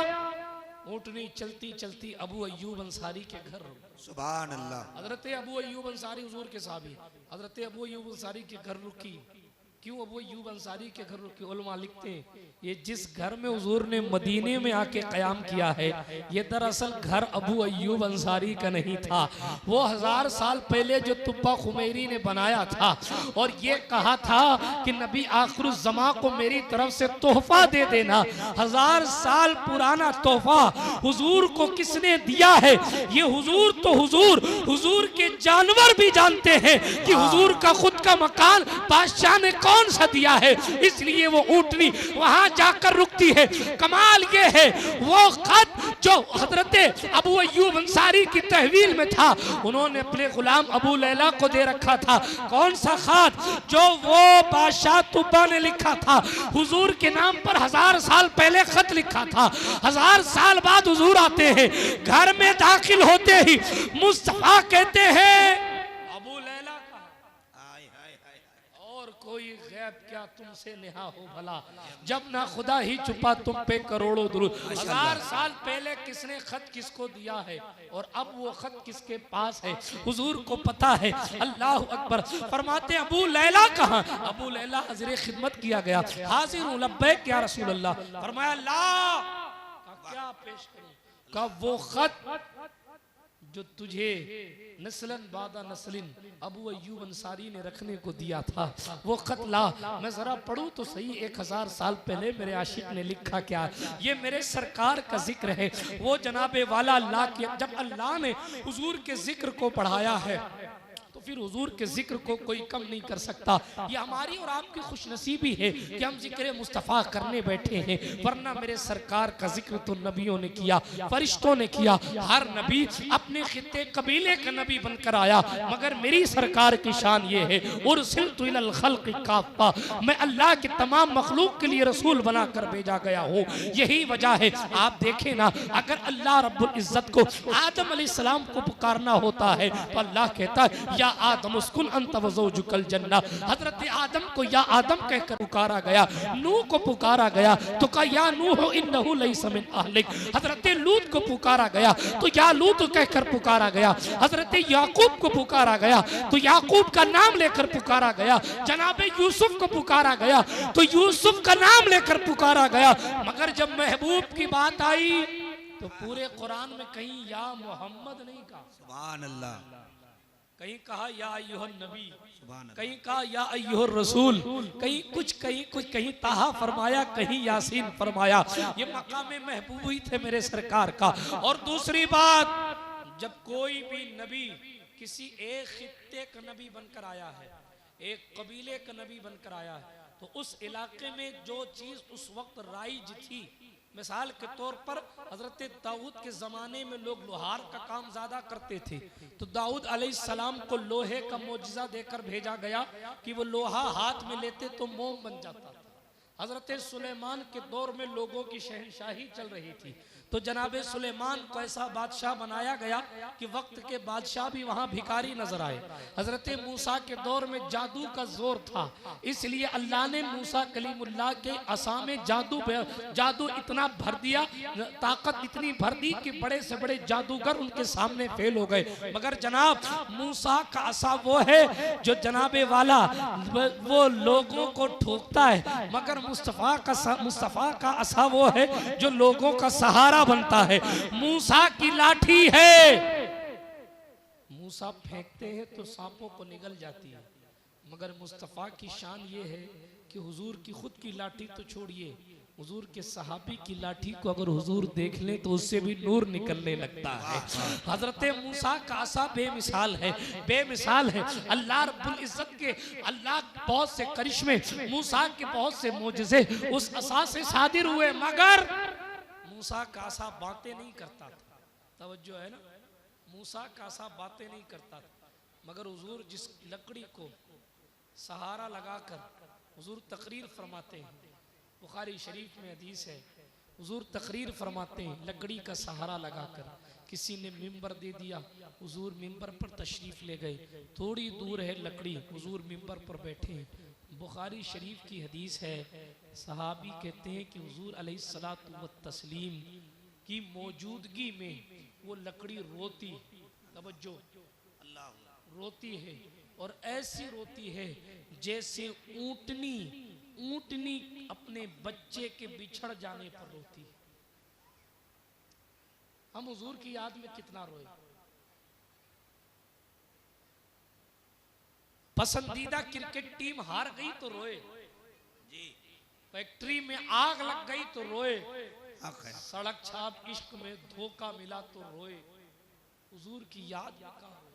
ऊँटनी चलती चलती अबू अय्यूब अंसारी के घर रुकी। सुभान अल्लाह। हजरत अबू अय्यूब अंसारी हुजूर के साहबी, हजरत अबू अय्यूब अंसारी के घर रुकी। क्यों अबू अय्यूब अंसारी के घर रुकी? उलमा लिखते हैं ये जिस घर में हुजूर ने मदीने में आके क़याम किया है, ये दरअसल घर अबू अय्यूब अंसारी का नहीं था। वो 1000 साल पहले जो तुब्बा खुमैरी ने बनाया था और ये कहा था कि नबी आखिरुज़्ज़मा को मेरी तरफ से तोहफा दे देना। 1000 साल पुराना तोहफा हुजूर को किसने दिया है? ये हुजूर तो हुजूर के जानवर भी जानते हैं कि हुजूर का खुद का मकान बादशाह ने कौन सा दिया है, इसलिए वो ऊँटनी वहां जाकर रुकती है। कमाल ये है वो खत जो हजरत अबू अय्यूब अंसारी की तहवील में था, उन्होंने अपने गुलाम अबू लैला को दे रखा था। कौन सा खत? जो वो बादशाह तुब्बा ने लिखा था, हुजूर के नाम पर 1000 साल पहले खत लिखा था। 1000 साल बाद हुजूर आते हैं, घर में दाखिल होते ही मुस्तफा कहते हैं अबू लैला का और कोई गैब क्या तुमसे नेहा हो भला, जब ना खुदा ही छुपा तुम पे करोड़ों दुरूद। 1000 साल पहले किसने खत किसको दिया है और अब वो खत किसके पास है, हुजूर को पता है। अल्लाह अकबर। फरमाते अबू लैला कहाँ? अबू लैला हाजिर खिदमत किया गया। हाजिर हूं लब्बैक या रसूल अल्लाह। फरमाया ला क्या पेश करूं? का वो खत जो तुझे नस्लन बादा नस्लिन अबू अय्यूब अंसारी ने रखने को दिया था, वो खत ला, मैं जरा पढ़ूं तो सही। 1000 साल पहले मेरे आशिक ने लिखा क्या? ये मेरे सरकार का जिक्र है। वो जनाबे वाला अल्लाह की, जब अल्लाह ने हुजूर के जिक्र को पढ़ाया है तो फिर हुजूर के जिक्र को कोई कम नहीं कर सकता। ये हमारी और आपकी खुशनसीबी है कि हम जिक्र मुस्तफ़ा करने बैठे हैं, वरना मेरे सरकार का जिक्र तो नबियों ने किया, फरिश्तों ने किया। हर नबी अपने खित्ते कबीले का नबी बनकर आया, मगर मेरी सरकार की शान ये है उरसिलतु इलल खल्क़ि काफ़ा, मैं अल्लाह के तमाम मखलूक के लिए रसूल बनाकर भेजा गया हूँ। यही वजह है आप देखें ना, अगर अल्लाह रब्बुल इज़्ज़त को आदम अलैहिस्सलाम को पुकारना होता है तो अल्लाह कहता है या आदम उस्कुन अंत व ज़ौजुकल जन्ना। हजरत आदम को या आदम कहकर पुकारा गया। नूह को पुकारा गया तो कहा या नूह इन्नहु लैसा मिन अहलिक। हजरत लूत को पुकारा गया तो या लूत कहकर पुकारा गया। हजरत याकूब को पुकारा गया तो याकूब का नाम लेकर पुकारा गया। जनाब यूसुफ को पुकारा गया तो यूसुफ का नाम लेकर पुकारा गया। मगर जब महबूब की बात आई तो पूरे कुरान में कहीं या मोहम्मद नहीं कहा, सुभान अल्लाह। कहीं कहा या अय्युहन नबी, कहीं कहा या अय्युहर रसूल, कहीं कुछ कहीं ताहा फरमाया, कहीं यासीन फरमाया। ये मकाम महबूब ही थे मेरे सरकार का। और दूसरी बात, जब कोई भी नबी किसी एक खित्ते का नबी बनकर आया है, एक कबीले का नबी बनकर आया है, तो उस इलाके में जो चीज उस वक्त राइज थी, मिसाल के तौर पर हजरत दाऊद के जमाने में लोग लोहार का काम ज्यादा करते थे, तो दाऊद अलैहिस्सलाम को लोहे का मोजिजा देकर भेजा गया कि वो लोहा हाथ में लेते तो मोम बन जाता था। हजरत सुलेमान के दौर में लोगों की शहनशाही चल रही थी, तो जनाबे सुलेमान को ऐसा बादशाह बनाया गया कि वक्त के बादशाह भी वहां भिखारी नजर आए। हजरत मूसा के दौर में जादू का जोर था, इसलिए अल्लाह ने मूसा कलीमुल्लाह के असा में जादू इतना भर दिया, ताकत इतनी भर दी कि बड़े से बड़े जादूगर उनके सामने फेल हो गए। मगर जनाब मूसा का असा वो है जो जनाबे वाला वो लोगों को ठोकता है, मगर मुस्तफा का असा वो है जो लोगों का सहारा बनता है। मूसा की लाठी है, मूसा फेंकते हैं तो सांपों को निगल जाती है, मगर मुस्तफा की शान ये है कि हुजूर की खुद की लाठी तो छोड़िए, हुजूर के सहाबी की लाठी को अगर हुजूर देख ले तो उससे भी नूर निकलने लगता है। हजरत मूसा का असा बेमिसाल है, बेमिसाल है। अल्लाह रब्बुल इज्जत के अल्लाह बहुत से करिश्मे, मूसा के बहुत से मोजज़े उस असा से सादिर हुए, मगर मूसा का असा बातें नहीं करता था। तवज्जो है ना, मूसा का असा बातें नहीं करता था, मगर हुजूर जिस लकड़ी को सहारा लगाकर हुजूर तकरीर फरमाते हैं, बुखारी शरीफ में हदीस है, हुजूर तकरीर फरमाते हैं लकड़ी का सहारा लगाकर। किसी ने मिंबर दे दिया, हुजूर मिंबर पर तशरीफ ले गए, थोड़ी दूर है लकड़ी, हुजूर मिंबर पर बैठे हैं। बुखारी शरीफ की हदीस है, सहाबी कहते हैं कि हुजूर अलैहिस्सलातु वत्तस्लीम की मौजूदगी में वो लकड़ी रोती, तवज्जो रोती है, और ऐसी रोती है जैसे ऊंटनी अपने बच्चे के बिछड़ जाने पर रोती है। हम हुजूर की याद में कितना रोए। पसंदीदा क्रिकेट टीम हार गई तो रोए, फैक्ट्री में आग लग गई तो रोए, सड़क छाप इश्क में धोखा मिला तो रोए। हुजूर की याद में कहाँ रोए?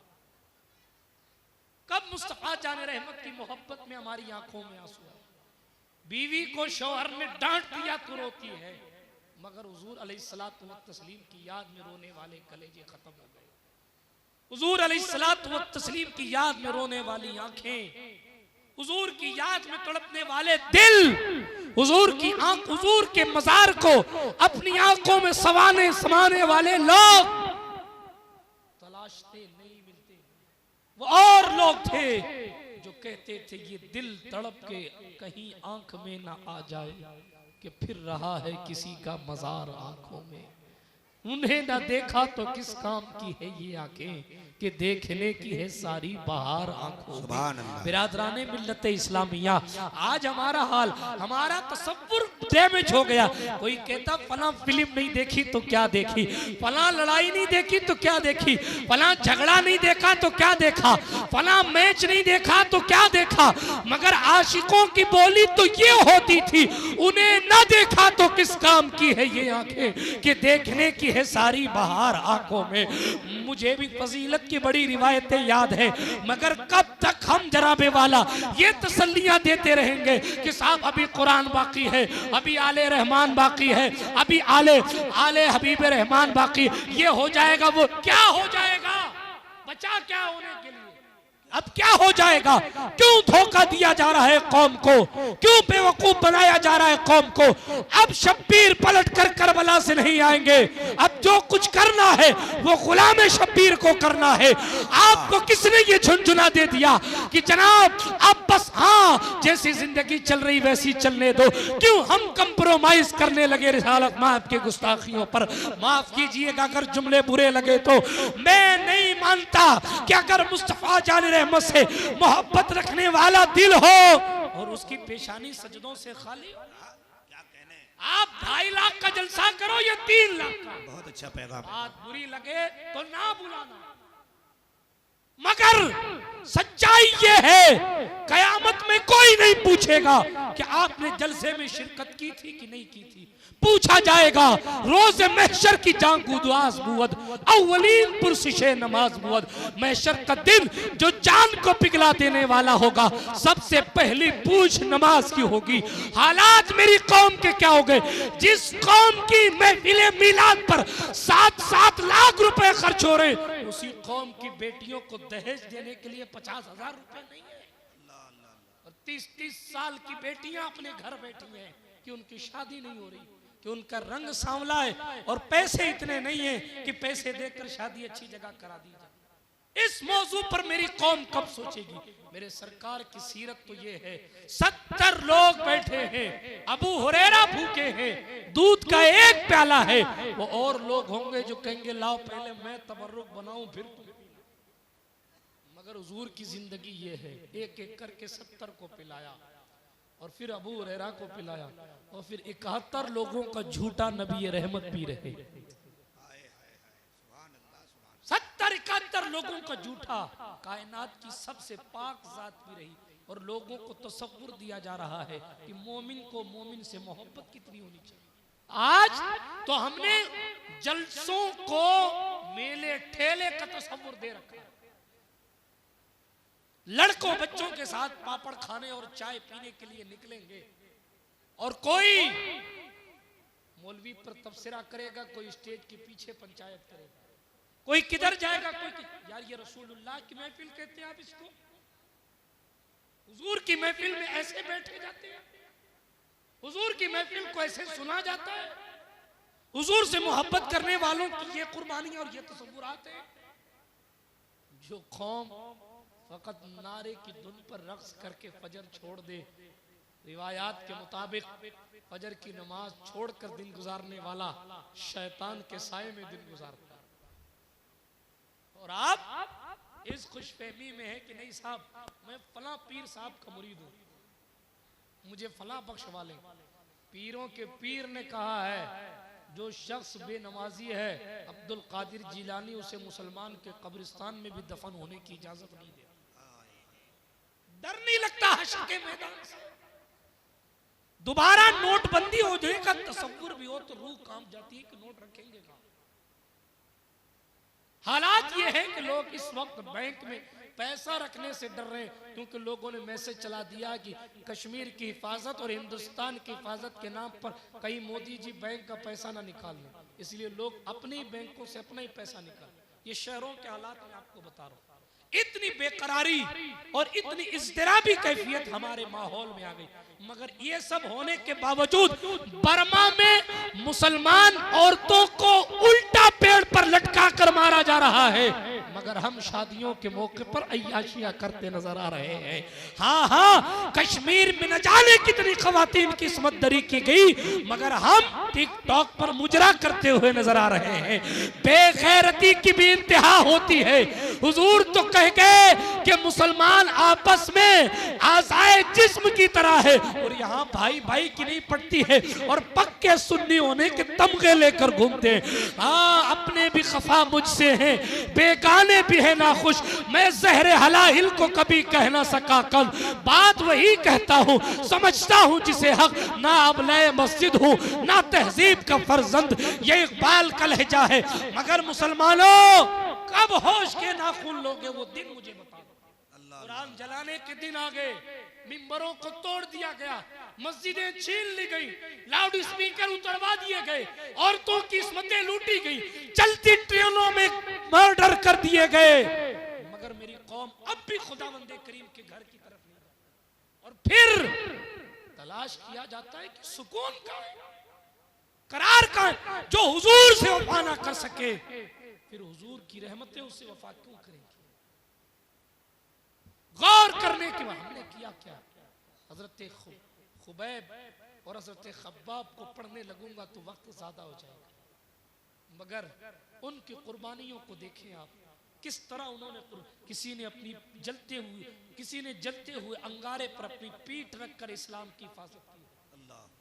कब मुस्तफा जाने रहमत की मोहब्बत में हमारी आंखों में आंसू आए? बीवी को शौहर ने डांट दिया तो रोती है, मगर हुजूर अलैहिस्सलातु वत्तस्लीम की याद में रोने वाले कलेजे खत्म हो गए। हुजूर अलैहिस्सलातु वत्तस्लीम की याद में रोने वाली आंखें, हुजूर की याद में तड़पने वाले दिल, हुजूर की आंख, हुजूर के मजार को अपनी आंखों में समाने वाले लोग तलाशते नहीं मिलते। वो और लोग थे जो कहते थे ये दिल तड़प के कहीं आंख में ना आ जाए कि फिर रहा है किसी का मजार आंखों में। उन्हें ना देखा तो किस काम की है ये आंखें कि देखने की है सारी बहार आंखों में। बिरादराने मिल्लत इस्लामिया, आज हमारा हाल, हमारा तसव्वुर डैमेज हो गया। कोई कहता फला फिल्म नहीं देखी तो क्या देखी, फला लड़ाई नहीं देखी तो क्या देखी, फला झगड़ा नहीं देखा तो क्या देखा, फला मैच नहीं देखा तो क्या देखा, मगर आशिकों की बोली तो ये होती थी, उन्हें न देखा तो किस काम की है ये आंखें कि देखने की है सारी बहार आंखों में। मुझे भी फजीलत की बड़ी रिवायतें याद है, मगर कब तक हम जनाबे वाला ये तसल्लियां देते रहेंगे कि साहब अभी कुरान बाकी है, अभी आले रहमान बाकी है, अभी आले हबीब रहमान बाकी, ये हो जाएगा, वो क्या हो जाएगा, बचा क्या होने के लिए, अब क्या हो जाएगा? क्यों धोखा दिया जा रहा है कौम को, क्यों बेवकूफ बनाया जा रहा है कौम को? अब शब्बीर पलट कर करबला से नहीं आएंगे, अब जो कुछ करना है वो गुलाम शब्बीर को करना है। आपको किसने ये झुनझुना दे दिया कि जनाब अब बस हाँ जैसी जिंदगी चल रही वैसी चलने दो? क्यों हम कंप्रोमाइज करने लगे रिसालत माफ के गुस्ताखियों पर? माफ कीजिएगा अगर जुमले बुरे लगे तो। मैं नहीं मानता कि अगर मुस्तफा जाने रहमत से मोहब्बत रखने वाला दिल हो और उसकी पेशानी सजदों से खाली हो, क्या कहने, आप 2.5 लाख का जलसा करो या 3 लाख का, बहुत अच्छा पैगाम। बात बुरी लगे तो ना बुलाना, मगर सच्चाई ये है कयामत में कोई नहीं पूछेगा कि आपने जलसे में शिरकत की थी कि नहीं की थी। पूछा जाएगा रोज महशर की जांगू दुआस बुवद अव्वलीन पुरसिशे नमाज बुवद। महशर का दिन जो जान को पिघला देने वाला होगा, सबसे पहली पूछ नमाज की होगी। हालात मेरी कौम के क्या हो गए? जिस कौम की महफिले मिलाद पर 7-7 लाख रुपए खर्च हो रहे, उसी कौम की बेटियों को दहेज देने के लिए 50,000 रुपए नहीं है। और 30-30 साल की बेटियां अपने घर बैठी हैं कि उनकी शादी नहीं हो रही, कि उनका रंग सांवला है और पैसे इतने नहीं है कि पैसे देकर शादी अच्छी जगह करा दी जाए। इस मौजू पर मेरी कौम कब सोचेगी? मेरे सरकार की सीरत तो ये है, 70 लोग बैठे हैं, अबू हुरैरा भूखे हैं, दूध का एक प्याला है। वो और लोग होंगे जो कहेंगे लाओ पहले मैं तबर्रुक बनाऊं फिर तुम। मगर हुजूर की जिंदगी ये है, एक एक करके 70 को पिलाया और फिर अबू हुरैरा को पिलाया और फिर 71 लोगों का झूठा नबी रहमत पी रहे। 70-71 लोगों का झूठा, कायनात की सबसे पाक जात पी रही। और लोगों को तसव्वुर दिया जा रहा है कि मोमिन को मोमिन से मोहब्बत कितनी होनी चाहिए। आज तो हमने जलसों को मेले ठेले का तसव्वुर दे रखा है। लड़कों बच्चों के साथ पापड़ खाने और चाय पीने के लिए निकलेंगे और कोई मौलवी पर तबसरा करेगा, कोई स्टेज के पीछे पंचायत करेगा, कोई किधर जाएगा, कोई यार ये रसूलुल्लाह की महफिल कहते हैं आप इसको? हुजूर की महफिल में ऐसे बैठे जाते हैं? हुजूर की महफिल को ऐसे सुना जाता है? हुजूर से मोहब्बत करने वालों की ये कुर्बानी और ये तसव्वुरात हैं। जो कौम फकत नारे की धुन पर रक्स करके फजर छोड़ दे, रिवायात के मुताबिक फजर की नमाज छोड़कर दिन गुजारने वाला शैतान के साए में दिन गुजारता है। और आप इस खुशफहमी में है कि नहीं साहब मैं फला पीर साहब का मुरीद हूं, मुझे फला बख्शवा लें। पीरों के पीर ने कहा है जो शख्स बेनमाजी है अब्दुल कादिर जिलानी उसे मुसलमान के कब्रिस्तान में भी दफन होने की इजाजत नहीं दे। डर नहीं लगता हश्र के मैदान से? दोबारा नोटबंदी हो जाए का तसव्वुर भी हो तो रूह काम जाती है कि नोट रखेंगे कहां। हालात ये है कि लोग इस वक्त बैंक में पैसा रखने से डर रहे हैं क्योंकि लोगों ने मैसेज चला दिया कि कश्मीर की हिफाजत और हिंदुस्तान की हिफाजत के नाम पर कहीं मोदी जी बैंक का पैसा ना निकाल लें, इसलिए लोग अपने बैंकों से अपना ही पैसा निकाल। ये शहरों के हालात में आपको बता रहा हूं। इतनी बेकरारी और इतनी इज़्तिराबी कैफियत हमारे माहौल में आ गई। मगर ये सब होने के बावजूद बर्मा में मुसलमान औरतों को उल्टा पेड़ पर लटका कर मारा जा रहा है, मगर हम शादियों के मौके पर अय्याशियां करते नजर आ रहे हैं। हाँ हाँ, कश्मीर में न जाने कितनी खवातीन की इस्मत दरी की गई, मगर हम टिकटॉक पर मुजरा करते हुए नजर आ रहे हैं। बेगैरती की भी इंतहा होती है। हुजूर तो कह गए कि मुसलमान आपस में आज़ाए जिस्म की तरह है, और यहाँ भाई भाई की नहीं पड़ती है और पक्के सुन्नी होने के तमगे लेकर घूमते हैं। हाँ, अपने भी खफा मुझसे हैं, बेगाने भी है नाखुश, मैं ज़हरे हलाहिल को कभी कह ना सका कल। बात वही कहता हूँ, समझता हूँ जिसे हक, ना अबले मस्जिद हूँ ना तहजीब का फर्जंद, ये इकबाल का लहजा है। मगर मुसलमानों, कब होश के नाखून लोगे वो दिन मुझे बता दो। कुरान जलाने के दिन आ गए, मिंबरों को तोड़ दिया गया, मस्जिदें छीन ली गई, लाउड स्पीकर उतरवा दिए गए, औरतों की इस्मतें लूटी गई, चलती ट्रेनों में मर्डर कर दिए गए। मगर मेरी कौम अब भी खुदावंदे करीम के घर की तरफ नहीं जाती। और फिर तलाश किया जाता है कि सुकून का है, करार का है। जो हुजूर से वफा ना कर सके, फिर हुजूर की रहमतें उससे वफा क्यों करेंगी? गौर करने के बाद हमने किया क्या? हजरत खुबैब और हजरत खब्बाब को पढ़ने लगूंगा तो वक्त ज्यादा हो जाएगा, मगर उनकी कुर्बानियों को देखें आप, किस तरह उन्होंने किसी ने अपनी जलते हुए अंगारे पर अपनी पीठ रखकर इस्लाम की हिफाजत की।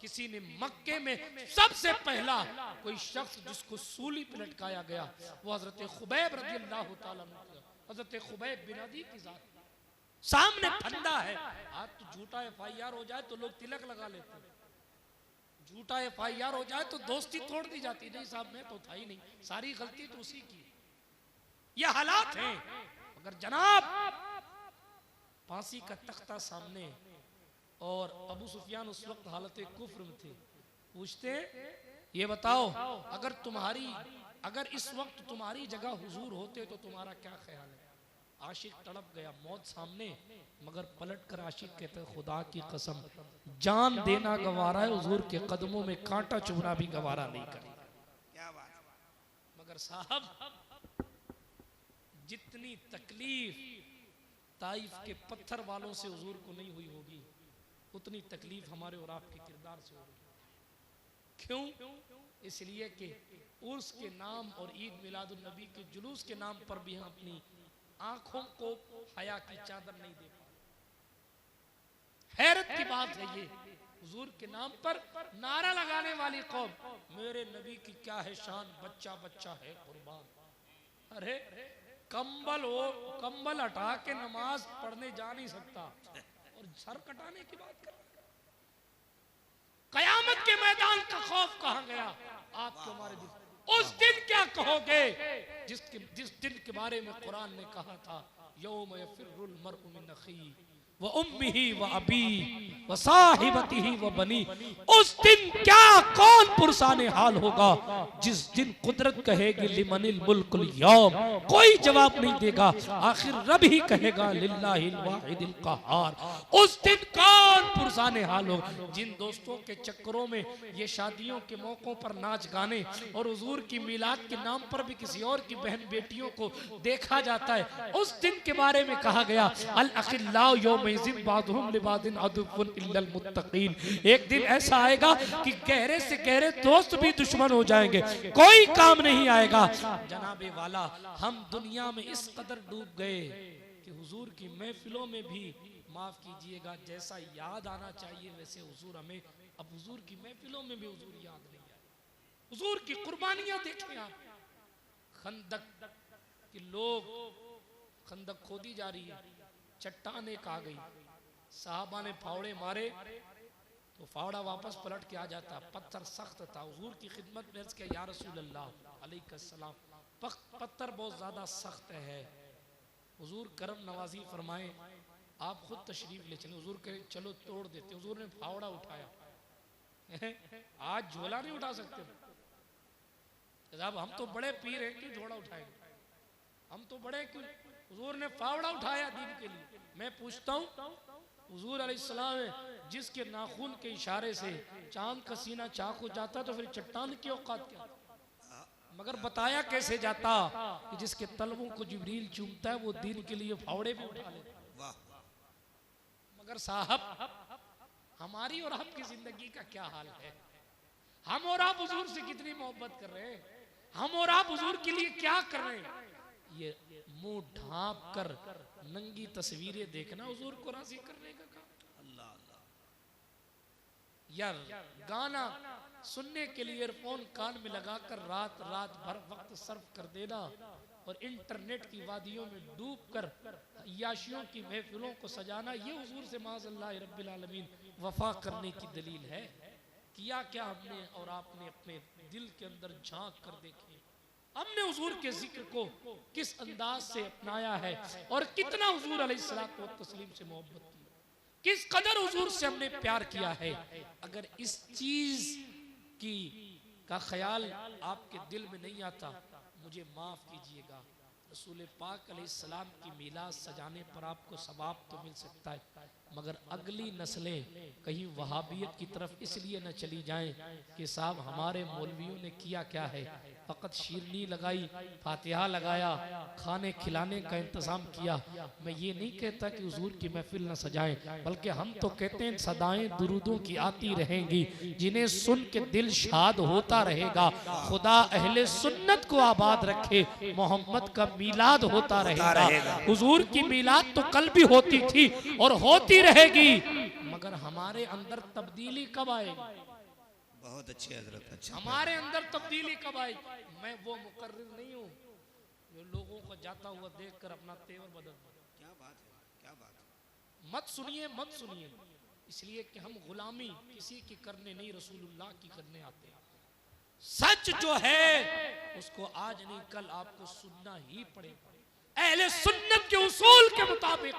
किसी ने मक्के में सबसे पहला कोई शख्स जिसको सूली पर लटकाया गया वो हजरत खुबैब रज़ियल्लाहु ताला अन्हु। हजरत खुबैब बिन अदी की जात, सामने फंदा है। आज तो झूठा FIR हो जाए तो लोग तिलक लगा लेते हैं, झूठा FIR हो जाए तो दोस्ती तोड़ दी जाती, नहीं साहब मैं तो था ही नहीं, सारी गलती तो उसी की। ये हालात हैं। अगर जनाब फांसी का तख्ता सामने और अबू सुफियान उस वक्त हालत कुफ्र में थे, पूछते ये बताओ अगर इस वक्त तुम्हारी जगह हुजूर होते तो तुम्हारा क्या ख्याल है? आशिक तड़प गया, मौत सामने, मगर पलट कर आशिक कहते खुदा की कसम जान देना गवारा है, हुजूर के कदमों में कांटा चुभना भी गवारा नहीं करेगा। क्या बात। मगर साहब जितनी तकलीफ ताइफ के पत्थर वालों से हुजूर को नहीं हुई होगी, उतनी तकलीफ हमारे और आपके किरदार से हो रही है। क्यों? इसलिए कि उर्स के नाम और ईद मिलादुन नबी के जुलूस के नाम पर भी हम अपनी आंखों को हया की चादर नहीं दे पा। हैरत की बात है ये, हुजूर के नाम पर नारा लगाने वाली कौम, मेरे नबी की क्या है शान, बच्चा बच्चा है कुर्बान। अरे कंबल हटा के नमाज पढ़ने जा नहीं सकता और सर कटाने की बात कर। कयामत के मैदान का खौफ कहां गया आपके हमारे दिल? उस दिन क्या कहोगे जिस दिन के बारे में कुरान ने कहा था, यौम यफिरुल मर्उ मिन अखीही व उम्मिही व अबी व साहिबतिही व बनी। उस दिन क्या कौन पुरसाने हाल होगा जिस दिन कुदरत कहेगी लिमनिल मुल्कुल यौम, कोई जवाब नहीं देगा, आखिर रब ही कहेगा लिल्लाहिल वाहिदिल कहार। उस दिन कौन पुरसाने हाल होगा? जिन दोस्तों के चक्करों में ये शादियों के मौकों पर नाच गाने और हुजूर की मिलाद के नाम पर भी किसी और की बहन बेटियों को देखा जाता है, उस दिन के बारे में कहा गया अल अखिल्लाउ यौम एक दिन ऐसा आएगा कि गहरे से गहरे दोस्त भी दुश्मन हो जाएंगे, कोई काम नहीं आएगा। जनाबे वाला हम दुनिया में इस कदर डूब गए कि हुजूर की महफिलों में भी, माफ कीजिएगा, जैसा याद आना चाहिए वैसे हुजूर हमें, अब हुजूर की महफिलों में भी हुजूर याद नहीं आए। हुजूर की कुर्बानियां देखें आप, खंदक के लोग, खंदक खोदी जा रही है, चट्टान एक आ गई, साहबा ने फावड़े मारे तो फावड़ा वापस पलट के आ जाता, पत्थर सख्त था। हुजूर की खिदमत में अर्ज किया या रसूल अल्लाह अलैहिस्सलाम, पत्थर बहुत ज्यादा सख्त है, हुजूर करम नवाजी फरमाए, आप खुद तशरीफ ले चले। हुजूर कहे चलो तोड़ देते। हुजूर ने फावड़ा उठाया, आज झोला नहीं उठा सकते साहब, हम तो बड़े पीर हैं, क्यों झोला उठाएंगे, हम तो बड़े क्यों। हुजूर ने फावड़ा उठाया दीन के लिए। मैं पूछता हूँ हुजूर अलैहिस्सलाम जिसके नाखून के इशारे से चांद का सीना चाक हो जाता तो फिर चट्टान की औकात क्या? मगर बताया कैसे जाता कि जिसके तलवों को जिब्रील चूमता है वो दीन के लिए फावड़े भी उठा लेता। मगर साहब हमारी और आपकी जिंदगी का क्या हाल है? हम और आप हुजूर से कितनी मोहब्बत कर रहे हैं, हम और आप हुजूर के लिए क्या कर रहे हैं? ये मुंह ढांप कर नंगी तस्वीरें देखना हुजूर को राजी करने का काम? अल्लाह अल्लाह। यार गाना सुनने के लिए ईयरफोन कान में लगाकर रात भर वक्त सर्फ कर देना और इंटरनेट की वादियों में डूब कर याशियों की महफिलों को सजाना, ये हुजूर से माज़अल्लाह रब्बिल आलमीन वफा करने की दलील है? किया क्या हमने और आपने अपने दिल के अंदर झांक कर देखे, हमने हुजूर के जिक्र को किस अंदाज से अपनाया है और कितना हुजूर अलैहिस्सलातु व तस्लीम से मोहब्बत की, किस कदर हुजूर से हमने प्यार किया है। अगर इस चीज की का ख्याल आपके दिल में नहीं आता, मुझे माफ कीजिएगा, रसूल पाक अलैहिस्सलाम की मीलाद सजाने पर आपको सवाब तो मिल सकता है, मगर अगली नस्लें कहीं वहाबियत की तरफ इसलिए न चली जाएं कि साहब हमारे मौलवियों ने किया क्या है, फ़कत शीरनी लगाई, फातिहा लगाया, खाने खिलाने का इंतज़ाम किया। मैं ये नहीं कहता कि हुजूर की महफिल न सजाएं, बल्कि हम तो कहते हैं सदाएं दुरूदों की आती रहेंगी, जिन्हें सुन के दिल शाद होता रहेगा। खुदा अहले सुन्नत को आबाद रखे, मोहम्मद का मीलाद होता रहेगा। हुजूर की मीलाद तो कल भी होती थी और होती रहेगी, मगर हमारे अंदर तब्दीली कब आएगी? बहुत अच्छे हजरत, अच्छा हमारे अंदर तब्दीली कब आएगी? मैं वो मुकर्रिर नहीं हूँ जो लोगों को जाता हुआ देखकर अपना तेवर बदल दे। क्या बात है, क्या बात है। मत सुनिए, मत सुनिए, इसलिए कि हम गुलामी किसी की करने नहीं, रसूलुल्लाह की करने आते हैं। सच जो है उसको आज नहीं कल आपको सुनना ही पड़ेगा। अहले सुन्नत के उसूल के मुताबिक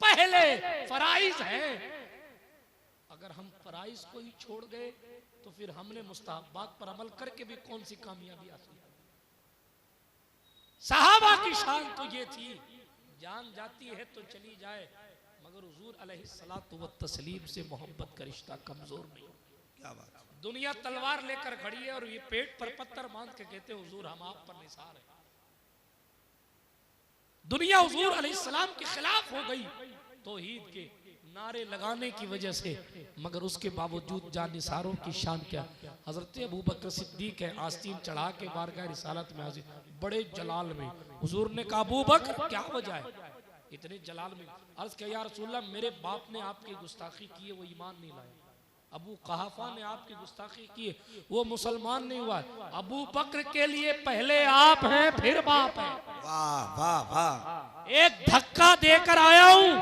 पहले फराइज है। अगर हम फराइज को ही छोड़ गए तो फिर हमने मुस्तहब्बात पर अमल करके भी कौन सी कामयाबी हासिल की। सहाबा की शान तो ये थी, जान जाती है तो चली जाए, मगर हुजूर अलैहिस्सलातु व तस्लीम से मोहब्बत का रिश्ता कमजोर नहीं। क्या बात है। दुनिया तलवार लेकर खड़ी है और ये पेट पर पत्थर बांध के कहते हुजूर हम आप पर निसार है। दुनिया हुजूर अलैहिस्सलाम के खिलाफ हो गई तौहीद के नारे लगाने की वजह से, मगर उसके बावजूद जानिसारों की शान क्या। हजरत अबू बकर सिद्दीक है, आस्तीन चढ़ा के बारगाह रिसालत में हाजिर, बड़े जलाल में। हुजूर ने कहा अबू बकर क्या वजह है इतने जलाल में? अर्ज किया या रसूलल्लाह मेरे बाप ने आपकी गुस्ताखी की है, वो ईमान नहीं लाया। अबू कहाफा ने आपकी गुस्ताखी की है, वो मुसलमान नहीं हुआ। अबू बकर के लिए पहले आप हैं फिर बाप है। वाह वाह वाह। एक धक्का देकर आया हूं,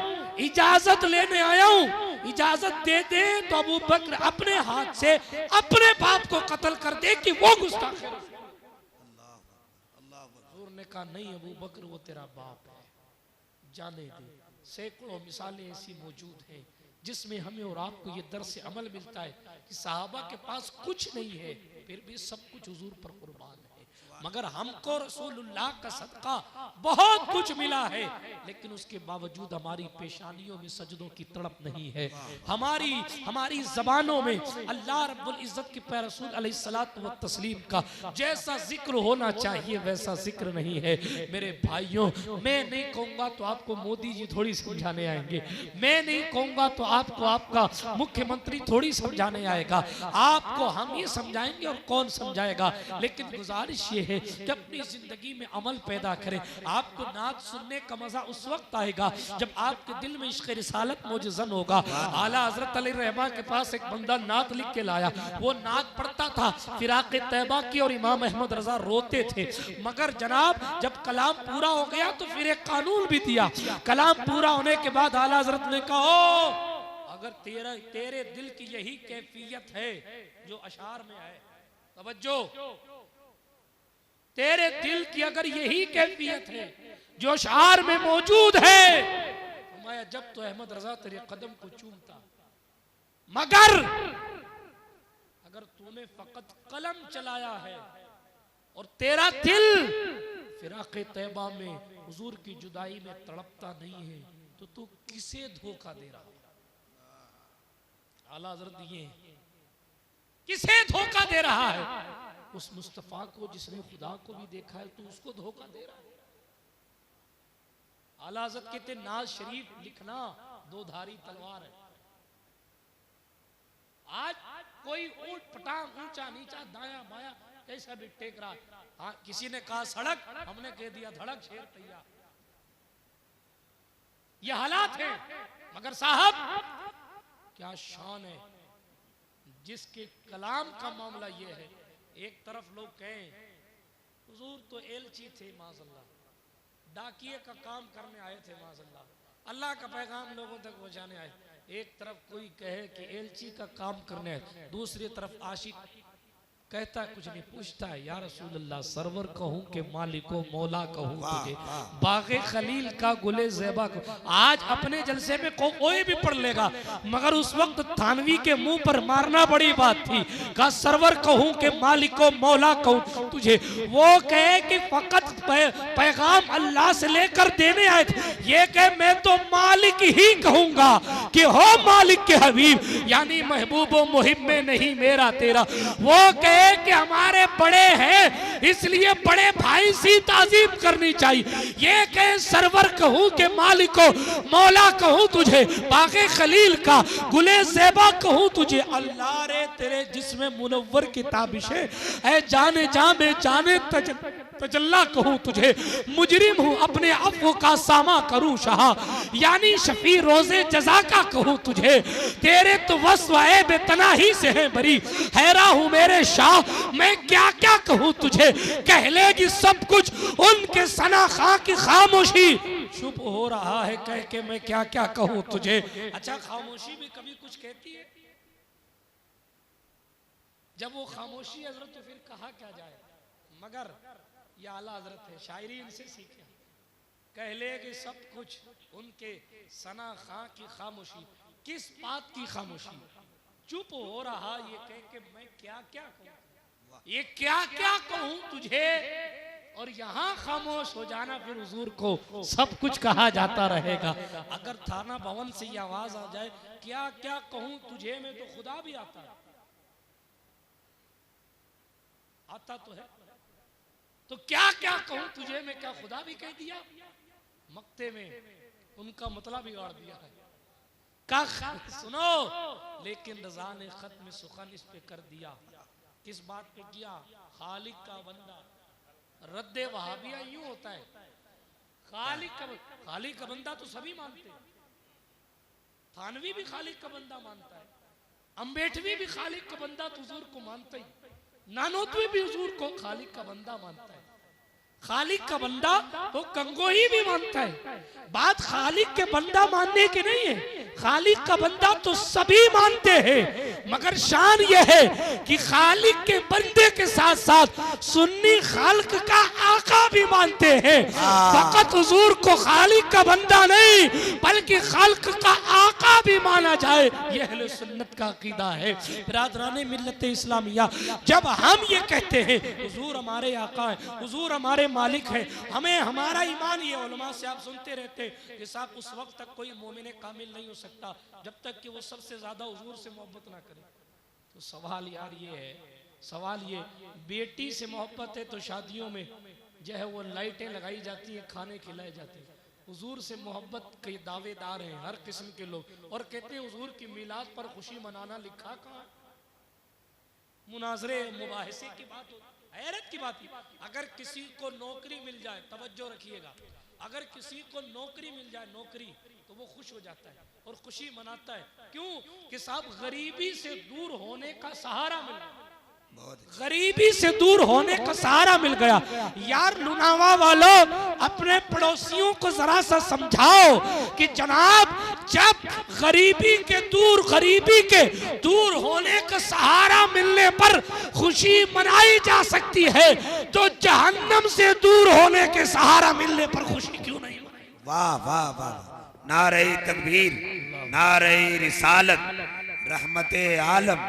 इजाजत लेने आया हूं, इजाजत दे दे तो अबू बकर अपने हाथ से अपने बाप को कत्ल कर दे कि वो गुस्ताख है। हुजूर ने कहा नहीं अबू बकर वो तेरा बाप है, जाने दे। सैकड़ों मिसालें ऐसी मौजूद हैं जिसमें हमें और आपको ये दर्स से अमल मिलता है कि सहाबा के पास कुछ नहीं है फिर भी सब कुछ हुजूर पर कुर्बान है। मगर हमको रसूलुल्लाह का सदका बहुत कुछ मिला है, लेकिन उसके बावजूद हमारी पेशानियों में सजदों की तड़प नहीं है। हमारी जबानों में अल्लाह रब्बुल इज्जत के पैगंबर रसूल अलैहिस्सलातु व तस्लीम का जैसा जिक्र होना चाहिए वैसा जिक्र नहीं है। मेरे भाइयों, मैं नहीं कहूँगा तो आपको मोदी जी थोड़ी समझाने आएंगे, मैं नहीं कहूँगा तो आपको आपका मुख्यमंत्री थोड़ी समझाने आएगा, आपको हम ये समझाएंगे और कौन समझाएगा। लेकिन गुजारिश ये है कि अपनी जिंदगी में अमल पैदा करें। आपको नात सुनने का मजा उस वक्त आएगा जब आपके दिल में इश्क़ रिसालत मौजज़न होगा। आला हज़रत अली रहमा के पास एक बंदा नात लिख के लाया, वो नात पढ़ता था फिराक़े तैबा की, और इमाम अहमद रजा रोते थे। मगर जनाब जब कलाम पूरा हो गया तो फिर एक कानून भी दिया। कलाम पूरा होने के बाद आला हज़रत ने कहा अगर तेरे दिल की यही कैफियत है जो अशार में है, तवज्जो, तेरे दिल की अगर यही कैफियत है जो अशार में मौजूद है, फरमाया जब तो अहमद रजा तेरे कदम को चूमता, मगर अगर तूने फकत कलम चलाया है और तेरा दिल फिराक़े तैबा में हुजूर की जुदाई में तड़पता नहीं है तो तू किसे धोखा दे रहा है? आला हज़रत ये किसे धोखा दे रहा है? उस मुस्तफा को जिसने खुदा को भी देखा है तो उसको धोखा दे रहा है। आला हज़रत कहते नाज शरीफ लिखना दो धारी तलवार है। आज कोई ऊंट पटांग ऊंचा नीचा दाया बाया कैसा भी टेक रहा। हाँ, किसी ने कहा सड़क, हमने कह दिया धड़क, शेर तैयार। ये हालात है। मगर साहब क्या शान है जिसके कलाम का मामला ये है। एक तरफ लोग कहें हुजूर तो एलची थे माज़अल्लाह, डाकिए का काम करने आए थे माज़अल्लाह, अल्लाह का पैगाम लोगों तक पहुंचाने आए। एक तरफ कोई कहे कि एलची का काम करने आए, दूसरी तरफ आशिक कहता है कुछ नहीं, पूछता है या रसूल अल्लाह सरवर कहूँ के मालिको मौला कहूँ तुझे, बाग़े खलील का गुले ज़ेबा को। आज अपने जलसे में कोई भी पढ़ लेगा, मगर उस वक्त थानवी के मुंह पर मारना बड़ी बात थी। कहा सरवर कहूँ के मालिको मौला कहूँ तुझे, वो कहे कि फकत पैगाम अल्लाह से लेकर देने आए थे, ये कहे मैं तो मालिक ही कहूँगा कि हो मालिक के हबीब, यानी महबूब व मुहिब में नहीं मेरा तेरा। वो कहे कि हमारे बड़े हैं इसलिए बड़े भाई सी ताजीम करनी चाहिए। ये कहे सरवर कहूँ के मालिक को मौला कहूँ तुझे, बाग़े खलील का गुले ज़ेबा कहूँ तुझे। अल्लाह रे तेरे जिस्म मुनव्वर की ताबिशे ऐ जाने जा में जाने तजल्ला कहूँ कहूँ तुझे, मुजरिम हूँ अपने अफ़्व का सामा करूँ शाह, यानी शफी रोजे जजा का कहूँ तुझे, तेरे तो वस्व ऐब तनाही से है बरी, हैरा हूँ मेरे शाह मैं क्या क्या कहूँ तुझे, कह लेगी सब कुछ उनके सना खां की खामोशी, चुप हो रहा है कह के मैं क्या क्या कहूँ तुझे। अच्छा, खामोशी भी कभी कुछ कहती है? जब वो खामोशी हजरत तो फिर कहा क्या जाए। मगर ये आला हजरत है, शायरी इनसे सीखे, कह लेगी सब कुछ उनके सना खां की खामोशी, किस बात की खामोशी, चुप हो रहा ये कह के मैं क्या क्या कहूँ, ये क्या क्या कहूँ तुझे। और यहाँ खामोश हो जाना फिर हुजूर को सब कुछ कहा जाता रहेगा। अगर थाना भवन से ये आवाज आ जाए क्या क्या कहूँ तुझे में, तो खुदा भी आता है, आता तो है, तो क्या क्या कहूँ तुझे में क्या खुदा भी कह दिया। मक्ते में उनका मतलब बिगाड़ दिया है का सुनो, लेकिन रजा ने खत में सुखन इस पे कर दिया, किस बात पे किया, खालिक का बंदा। रद्दे वहाबिया यूं होता है, खालिक का बंदा तो सभी मानते हैं, थानवी भी खालिक का बंदा मानता है, अम्बेठवी भी खालिक का बंदा तो हुजूर को मानता ही, नानोतवी भी हुजूर को खालिक का बंदा मानता है, खालिक का बंदा तो कंगोही भी मानता है। बात खालिक के बंदा मानने की नहीं है, खालिक का बंदा तो सभी मानते हैं, मगर शान यह है कि खालिक के बंदे के साथ साथ सुन्नी खालिक का आका भी मानते हैं। फकत हुजूर को खालिक का बंदा नहीं बल्कि खालिक का आका भी माना जाए, यह अहले सुन्नत का अकीदा है। बिरादराने मिल्लत इस्लामिया, जब हम ये कहते हैं हुजूर हमारे आका है, हुजूर हमारे मालिक है, हमें हमारा ईमान, ये उलमा से आप सुनते रहते हैं कि साहब उस वक्त तक कोई मोमिन कामिल नहीं हो सकता जब तक कि वो सबसे ज्यादा हुजूर से मोहब्बत ना करे। तो सवाल यार ये है, सवाल ये, बेटी से मोहब्बत है तो शादियों में जो है वो लाइटें लगाई जाती हैं, खाने खिलाए जाते हैं। हुजूर से मोहब्बत के दावेदार हैं हर किस्म के लोग, और कहते हैं हुजूर की मिलाद पर खुशी मनाना लिखा कहाँ। मुनाजरे मुबाहिसे की बात हो, हैरत की बात है। अगर किसी को नौकरी मिल जाए, तवज्जो रखिएगा, अगर किसी को नौकरी मिल जाए, नौकरी, तो वो खुश हो जाता है और खुशी मनाता है। क्यों? कि साहब गरीबी से दूर होने का सहारा मिल गया, गरीबी से दूर होने का सहारा मिल गया। यार लुनावा वालों, अपने पड़ोसियों को जरा सा समझाओ कि जनाब जब गरीबी के दूर होने का सहारा मिलने पर खुशी मनाई जा सकती है, तो जहन्नम से दूर होने के सहारा मिलने पर खुशी क्यों नहीं मनाई। वाह वाह वाह, नारे तकबीर, नारे रिसालत, रहमते आलम।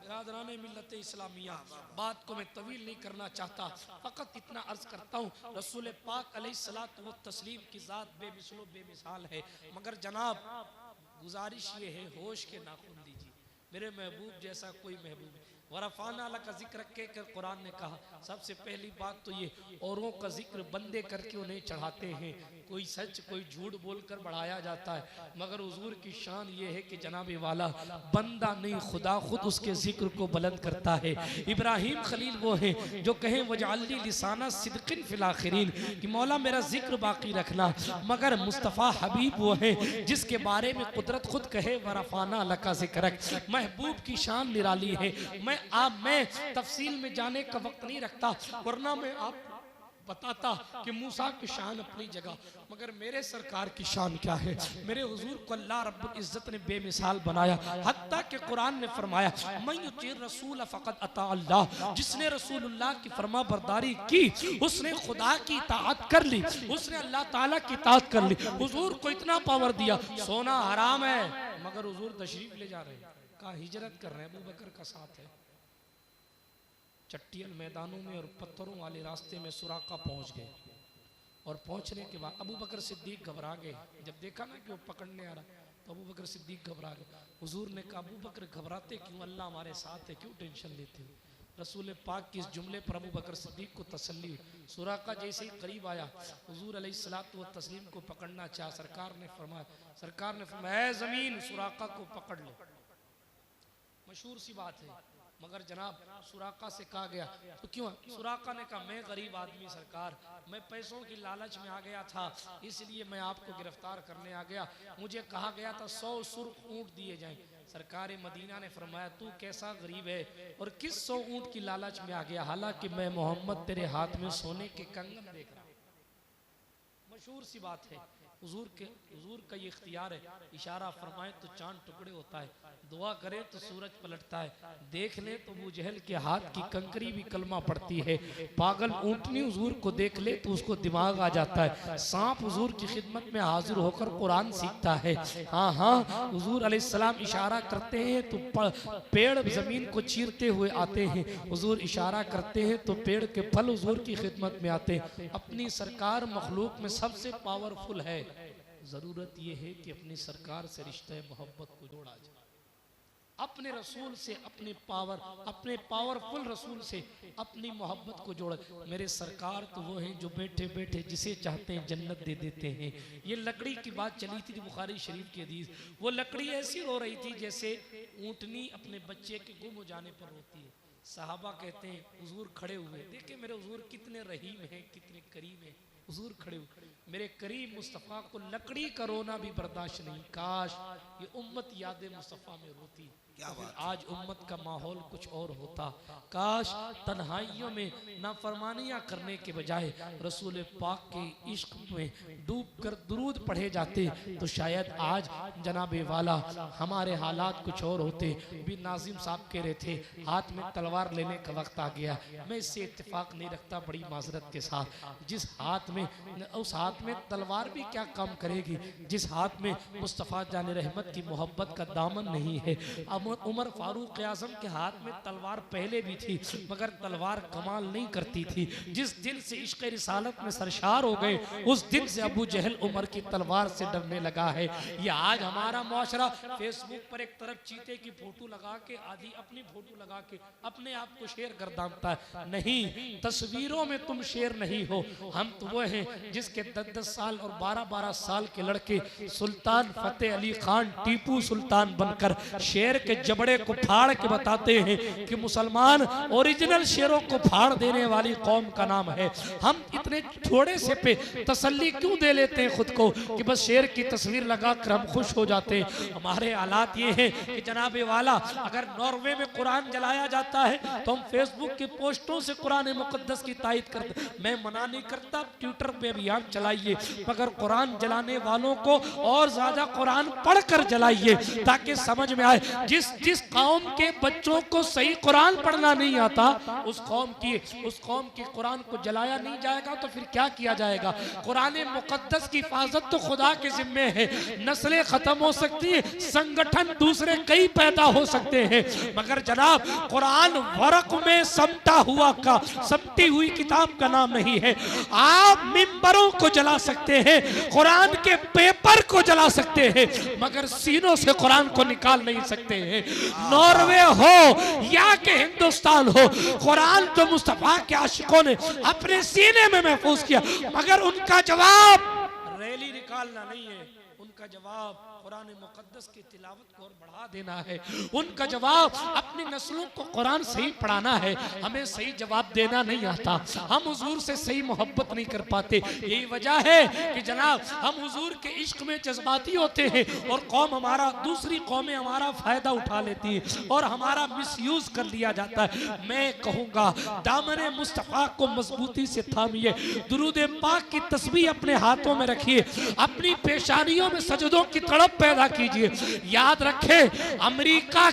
बिरादराने मिल्लत इस्लामिया, बात को मैं तवील नहीं करना चाहता, फकत इतना अर्ज करता हूँ रसूल पाक अलैहिस्सलातु व तस्लीम की जात बेमिसलो बेमिसाल है। मगर जनाब गुजारिश ये है, होश के नाखून लीजिए, मेरे महबूब जैसा कोई महबूब है। वरफ़ाना अला का जिक्र के कुरान ने कहा, सबसे पहली बात तो ये, औरों का जिक्र बंदे करके उन्हें चढ़ाते हैं, कोई सच कोई झूठ बोलकर बढ़ाया जाता है, मगर हुजूर की शान ये है कि जनाबे वाला बंदा नहीं खुदा खुद उसके जिक्र को बुलंद करता है। इब्राहिम खलील वो हैं जो कहें वजअलनी लिसाना सिद्किन फिल आखिरीन, कि मौला मेरा जिक्र बाकी रखना। मगर मुस्तफ़ा हबीब वो हैं जिसके बारे में कुदरत खुद कहे वरफ़ाना अला का जिक्र। महबूब की शान निराली है। मैं तफसील में जाने का वक्त नहीं रखता, वरना मैं आप बताता कि मूसा की शान अपनी जगह, मगर मेरे सरकार की शान क्या है। मेरे हुजूर को अल्लाह रब्बुल इज्जत ने बेमिसाल बनाया, हत्ता कि कुरान ने फरमाया मैं युतीर रसूल फ़क़द अता अल्लाह, जिसने रसूलुल्लाह की फरमा बरदारी की उसने खुदा की इताअत कर ली, उसने अल्लाह ताला की इताअत कर ली। हुजूर को इतना पावर दिया, सोना हराम है मगर हुजूर तशरीफ ले जा रहे हैं, कहा हिजरत कर रहे हैं, अबू बकर का साथ है। चट्टियन मैदानों में और पत्थरों वाले रास्ते में सुराका पहुंच गए, और पहुंचने के बाद अबू बकर सिद्दीक घबरा गए। जब देखा ना कि वो पकड़ने आ रहा, तो अबू बकर सिद्दीक घबरा गए। हुजूर ने कहा अबू बकर घबराते क्यों, अल्लाह हमारे साथ है, क्यों टेंशन लेते हो। रसूल पाक के इस जुमले पर अबू बकर सिद्दीक को तसल्ली हुई। सुराका जैसे ही करीब आया, हुजूर अलैहिस्सलातु व तस्लीम को पकड़ना चाहा, सरकार ने फरमाया जमीन सुराका को पकड़ लो। मशहूर सी बात है। मगर जनाब सुराका से कहा गया तो क्यों? सुराका ने कहा मैं गरीब आदमी सरकार, मैं पैसों की लालच में आ गया था, इसलिए मैं आपको गिरफ्तार करने आ गया। मुझे कहा गया था 100 सुर्ख ऊंट दिए जाएं। सरकार मदीना ने फरमाया तू कैसा गरीब है और किस 100 ऊंट की लालच में आ गया, हालांकि मैं मोहम्मद तेरे हाथ में सोने के कंगन देख रहा हूं। मशहूर सी बात है। हुजूर का ये इख्तियार है, इशारा फरमाए तो चांद टुकड़े होता है, दुआ करे तो सूरज पलटता है, देख ले तो अबू जहल के हाथ की कंकरी भी कलमा पड़ती है, पागल ऊंटनी हुजूर को देख ले तो उसको दिमाग आ जाता है, सांप हुजूर की खिदमत में हाजिर होकर कुरान सीखता है। हाँ हाँ, हुजूर अलैहिस्सलाम इशारा करते हैं तो पेड़ जमीन को चीरते हुए आते हैं, हुजूर इशारा करते हैं तो पेड़ के फल हुजूर की खिदमत में आते हैं। अपनी सरकार मखलूक में सबसे पावरफुल है। जरूरत यह है कि अपनी सरकार से रिश्ते मोहब्बत को जोड़ा जाए, अपने रसूल से, अपने पावरफुल रसूल से अपनी मोहब्बत को जोड़ा। मेरे सरकार तो वो हैं जो बैठे बैठे जिसे चाहते हैं जन्नत दे देते हैं। ये लकड़ी की बात चली थी बुखारी शरीफ की हदीस, वो लकड़ी ऐसी रो रही थी जैसे ऊंटनी अपने बच्चे के गुम हो जाने पर रोती है। सहाबा कहते हैं हुजूर खड़े हुए, देखे मेरे हुजूर कितने रहीम हैं, कितने करीम हैं। हुजूर खड़े हुए, मेरे करीम मुस्तफ़ा को लकड़ी का रोना भी बर्दाश्त नहीं, काश ये उम्मत याद मुस्तफ़ा में रोती, तो फिर आज उम्मत का माहौल कुछ और होता। काश तन्हाइयों में नाफरमानियां करने के बजाय रसूल पाक के इश्क में डूब कर दुरूद पढ़े जाते तो शायद आज जनाबे वाला हमारे हालात कुछ और होते। भी नाजिम साहब कह रहे थे हाथ में तलवार लेने का वक्त आ गया, मैं इससे इत्तेफाक नहीं रखता बड़ी माजरत के साथ। जिस हाथ में, उस हाथ में तलवार भी क्या काम करेगी जिस हाथ में मुस्तफ़ा जान रहमत की मोहब्बत का दामन नहीं है। अब उमर फारूक आज़म के हाथ में तलवार पहले भी थी मगर तलवार कमाल नहीं करती थी। जिस दिन से इश्क़ रिसालत में सरशार हो गए उस दिन से अबू जहल उमर की तलवार से डरने लगा है। ये आज हमारा मुआशरा फेसबुक पर एक तरफ चीते की फोटो लगा के, आधी अपनी फोटो लगा के अपने आप को शेर गर्दानता है। नहीं, तस्वीरों में तुम शेर नहीं हो, हम तो वो हैं जिसके 10-10 साल और 12-12 साल के लड़के सुल्तान फतेह अली खान टीपू सुल्तान बनकर शेर के जबड़े को फाड़ के बताते हैं कि मुसलमान ओरिजिनल शेरों को फाड़ देने वाली कौम का नाम है। हम इतने थोड़े से पे तसल्ली क्यों दे लेते हैं खुद को कि बस शेर की तस्वीर लगाकर हम खुश हो जाते हैं। हमारे हालात ये हैं कि जनाबे वाला अगर नॉर्वे में कुरान जलाया जाता है तो हम फेसबुक की पोस्टों से कुरान मुकद्दस की तायद करते। मैं मना नहीं करता ट्विटर पे अभियान चलाइए, मगर कुरान जलाने वालों को और ज्यादा कुरान पढ़कर जलाइए ताकि समझ में आए। जिस कौम के बच्चों को सही कुरान पढ़ना नहीं आता उस कौम की कुरान को जलाया नहीं जाएगा तो फिर क्या किया जाएगा। कुरान मुकद्दस की हिफाजत तो खुदा के जिम्मे है। नस्लें खत्म हो सकती है, संगठन दूसरे कई पैदा हो सकते हैं, मगर जनाब कुरान वरक में समटी हुई किताब का नाम नहीं है। आप मिंबरों को जला सकते हैं, कुरान के पेपर को जला सकते हैं, मगर सीनों से कुरान को निकाल नहीं सकते हैं। नॉर्वे हो या कि हिंदुस्तान हो, कुरान तो मुस्तफा के आशिकों ने अपने सीने में महफूज किया, मगर उनका जवाब रैली निकालना नहीं है, उनका जवाब कुरान मुकद्दस की तिलावत को और बढ़ा देना है। उनका जवाब अपनी नस्लों को कुरान सही पढ़ाना है। हमें सही जवाब देना नहीं आता, हम हुजूर से सही मोहब्बत नहीं कर पाते। यही वजह है कि जनाब हम हुजूर के इश्क में जज्बाती होते हैं और कौम हमारा, दूसरी कौमें हमारा फायदा उठा लेती है और हमारा मिसयूज कर लिया जाता है। मैं कहूँगा दामन मुस्तफा को मजबूती से थामिए, दुरूद पाक की तस्बीह अपने हाथों में रखिए, अपनी पेशानियों में सजदों की तड़प पैदा कीजिए। याद रखें अमेरिका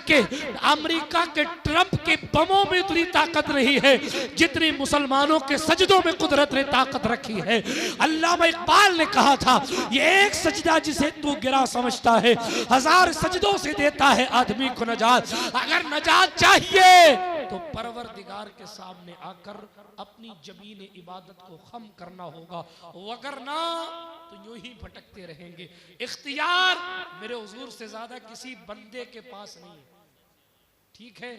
के ट्रंप के बमों में उतनी ताकत नहीं है जितनी मुसलमानों के सजदों में कुदरत ने ताकत रखी है। अल्लामा इकबाल ने कहा था ये एक सजदा जिसे तू गिरा समझता है 1000 सजदों से देता है आदमी को नजात। अगर नजात चाहिए तो परवरदिगार के सामने आकर अपनी जमीन इबादत को खम करना होगा, वगरना तो यूं ही भटकते रहेंगे। इख्तियार मेरे हुजूर से ज्यादा किसी बंदे के पास नहीं है। ठीक है,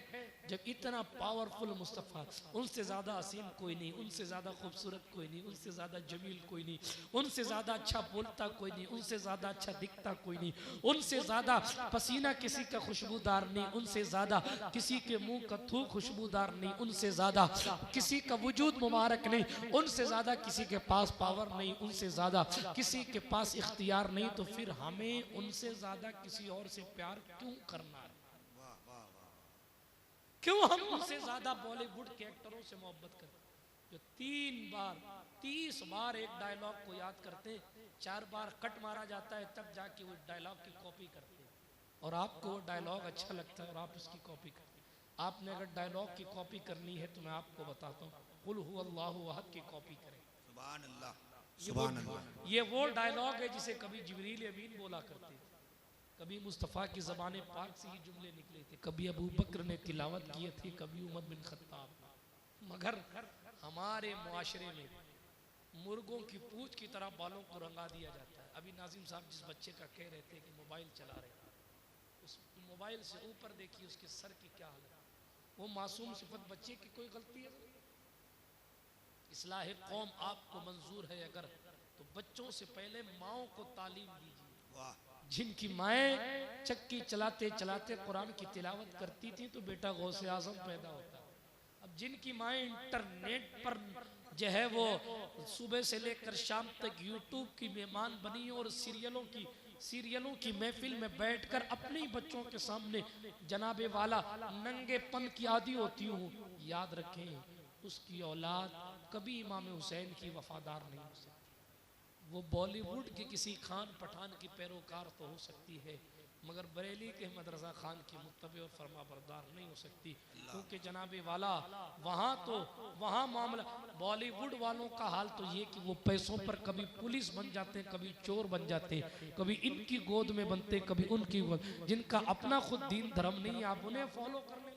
जब इतना पावरफुल मुस्तफ़ा, उनसे ज़्यादा हसीन कोई नहीं, उनसे ज़्यादा खूबसूरत कोई नहीं, उनसे ज़्यादा जमील कोई नहीं, उनसे ज़्यादा अच्छा बोलता कोई नहीं, उनसे ज़्यादा अच्छा दिखता कोई नहीं, उनसे ज़्यादा पसीना किसी का खुशबूदार नहीं, उनसे ज़्यादा किसी के मुंह का थूक खुशबूदार नहीं, उनसे ज़्यादा किसी का वजूद मुबारक नहीं, उनसे ज़्यादा किसी के पास पावर नहीं, उनसे ज़्यादा किसी के पास इख्तियार नहीं, तो फिर हमें उनसे ज़्यादा किसी और से प्यार क्यों करना है? क्यों हम उनसे ज्यादा बॉलीवुड के एक्टरों से मोहब्बत करते, जो 30 बार एक डायलॉग को याद करते, 4 बार कट मारा जाता है, तब जाके वो डायलॉग की कॉपी करते हैं, और आपको वो डायलॉग अच्छा लगता है और आप उसकी कॉपी करते हैं। आपने अगर डायलॉग की कॉपी करनी है तो मैं आपको बताता हूँ, कुल हु अल्लाहु अहद की कॉपी करें। सुभान अल्लाह, सुभान अल्लाह। ये वो डायलॉग है जिसे कभी जिब्रील अमीन बोला करते थे, कभी मुस्तफ़ा की ज़बान पाक से ही जुमले निकले थे, कभी अबू बकर ने तिलावत किए थे, कभी उमर बिन खत्ताब। मगर हमारे मुआशरे में मुर्गों की पूंछ की तरह बालों को रंगा दिया जाता है। अभी नाजिम साहब जिस बच्चे का कह रहे थे कि मोबाइल चला रहे, उस मोबाइल से ऊपर देखिए उसके सर की क्या हालत। वो मासूम सिफत बच्चे की कोई गलती है? इस्लाह कौम आपको मंजूर है अगर, तो बच्चों से पहले माओ को तालीम दीजिए। जिनकी माएँ चक्की चलाते चलाते कुरान की तिलावत करती थी तो बेटा गौसे आजम पैदा होता। अब जिनकी माएँ इंटरनेट पर जो है वो सुबह से लेकर शाम तक यूट्यूब की मेहमान बनी और सीरियलों की महफिल में बैठकर अपने ही बच्चों के सामने जनाबे वाला नंगेपन की आदी होती हूँ, याद रखें उसकी औलाद कभी इमाम हुसैन की वफादार नहीं हो सकती। वो बॉलीवुड के किसी खान पठान की पैरोकार तो हो सकती है, मगर बरेली के मदरसा खान की मुत्तबे और फरमा बरदार नहीं हो सकती, क्योंकि जनाबे वाला वहाँ मामला। बॉलीवुड वालों का हाल तो ये कि वो पैसों पर कभी पुलिस बन जाते, कभी चोर बन जाते, कभी इनकी गोद में बनते, कभी उनकी गोद। जिनका अपना खुद दीन धर्म नहीं, आप उन्हें फॉलो करने,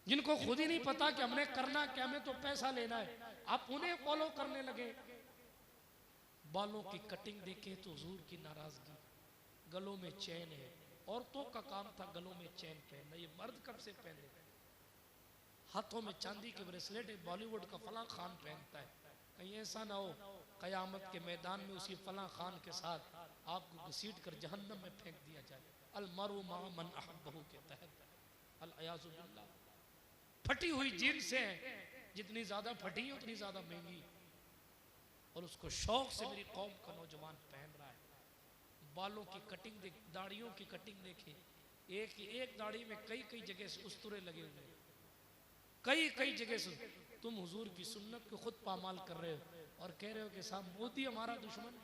जिनको खुद ही नहीं पता कि हमने करना क्या, हमें तो पैसा लेना है, आप उन्हें फॉलो करने लगे। बालों की कटिंग देखें तो हुजूर की नाराजगी, गलों में चैन है, औरतों का काम था गलों में चैन पहनना, ये मर्द कब से पहने? हाथों में चांदी के ब्रेसलेट है, बॉलीवुड का फला खान पहनता है, कहीं ऐसा ना हो कयामत के मैदान में उसी फला खान के साथ आपको घसीट कर जहन्नम में फेंक दिया जाए। अलमरु मा मन अहब्बहु के तहत अल अयाज़ु बिल्लाह। फटी हुई जीन्स है, जितनी ज्यादा फटी है उतनी ज्यादा महंगी, और उसको शौक से मेरी कौम का नौजवान पहन रहा है। बालों की कटिंग देख, दाढ़ियों की कटिंग देखें, एक दाढ़ी में कई जगह से उस्तुरे लगे हुए, कई जगह से। तुम हुजूर की सुन्नत को खुद पामाल कर रहे हो और कह रहे हो कि साहब मोदी हमारा दुश्मन।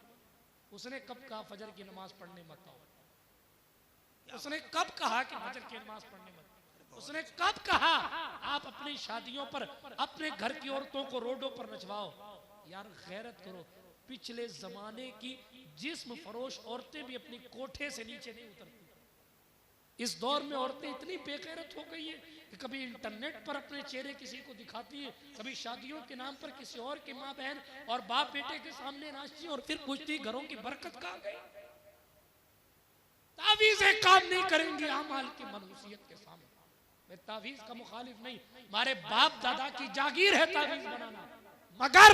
उसने कब कहा फजर की नमाज पढ़ने मत आओ? उसने कब कहा कि फजर की नमाज पढ़ने मत? उसने कब कहा आप अपनी शादियों पर अपने घर की औरतों को रोडों पर नचवाओ? यार गैरत करो। पिछले जमाने की जिस्म फरोश औरतें भी अपनी कोठे से नीचे नहीं उतरती। इस दौर में औरतें इतनी बेगैरत हो गई है कि कभी इंटरनेट पर अपने चेहरे किसी को दिखाती है, कभी शादियों के नाम पर किसी और की माँ बहन और बाप बेटे के सामने नाचती है और फिर पूछती घरों की बरकत कहाँ गई। तावीज़ें काम नहीं करेंगी आमाल की मनहूसियत के सामने। मैं तावीज़ का मुखालिफ नहीं, हमारे बाप दादा की जागीर है तावीज़ बनाना, मगर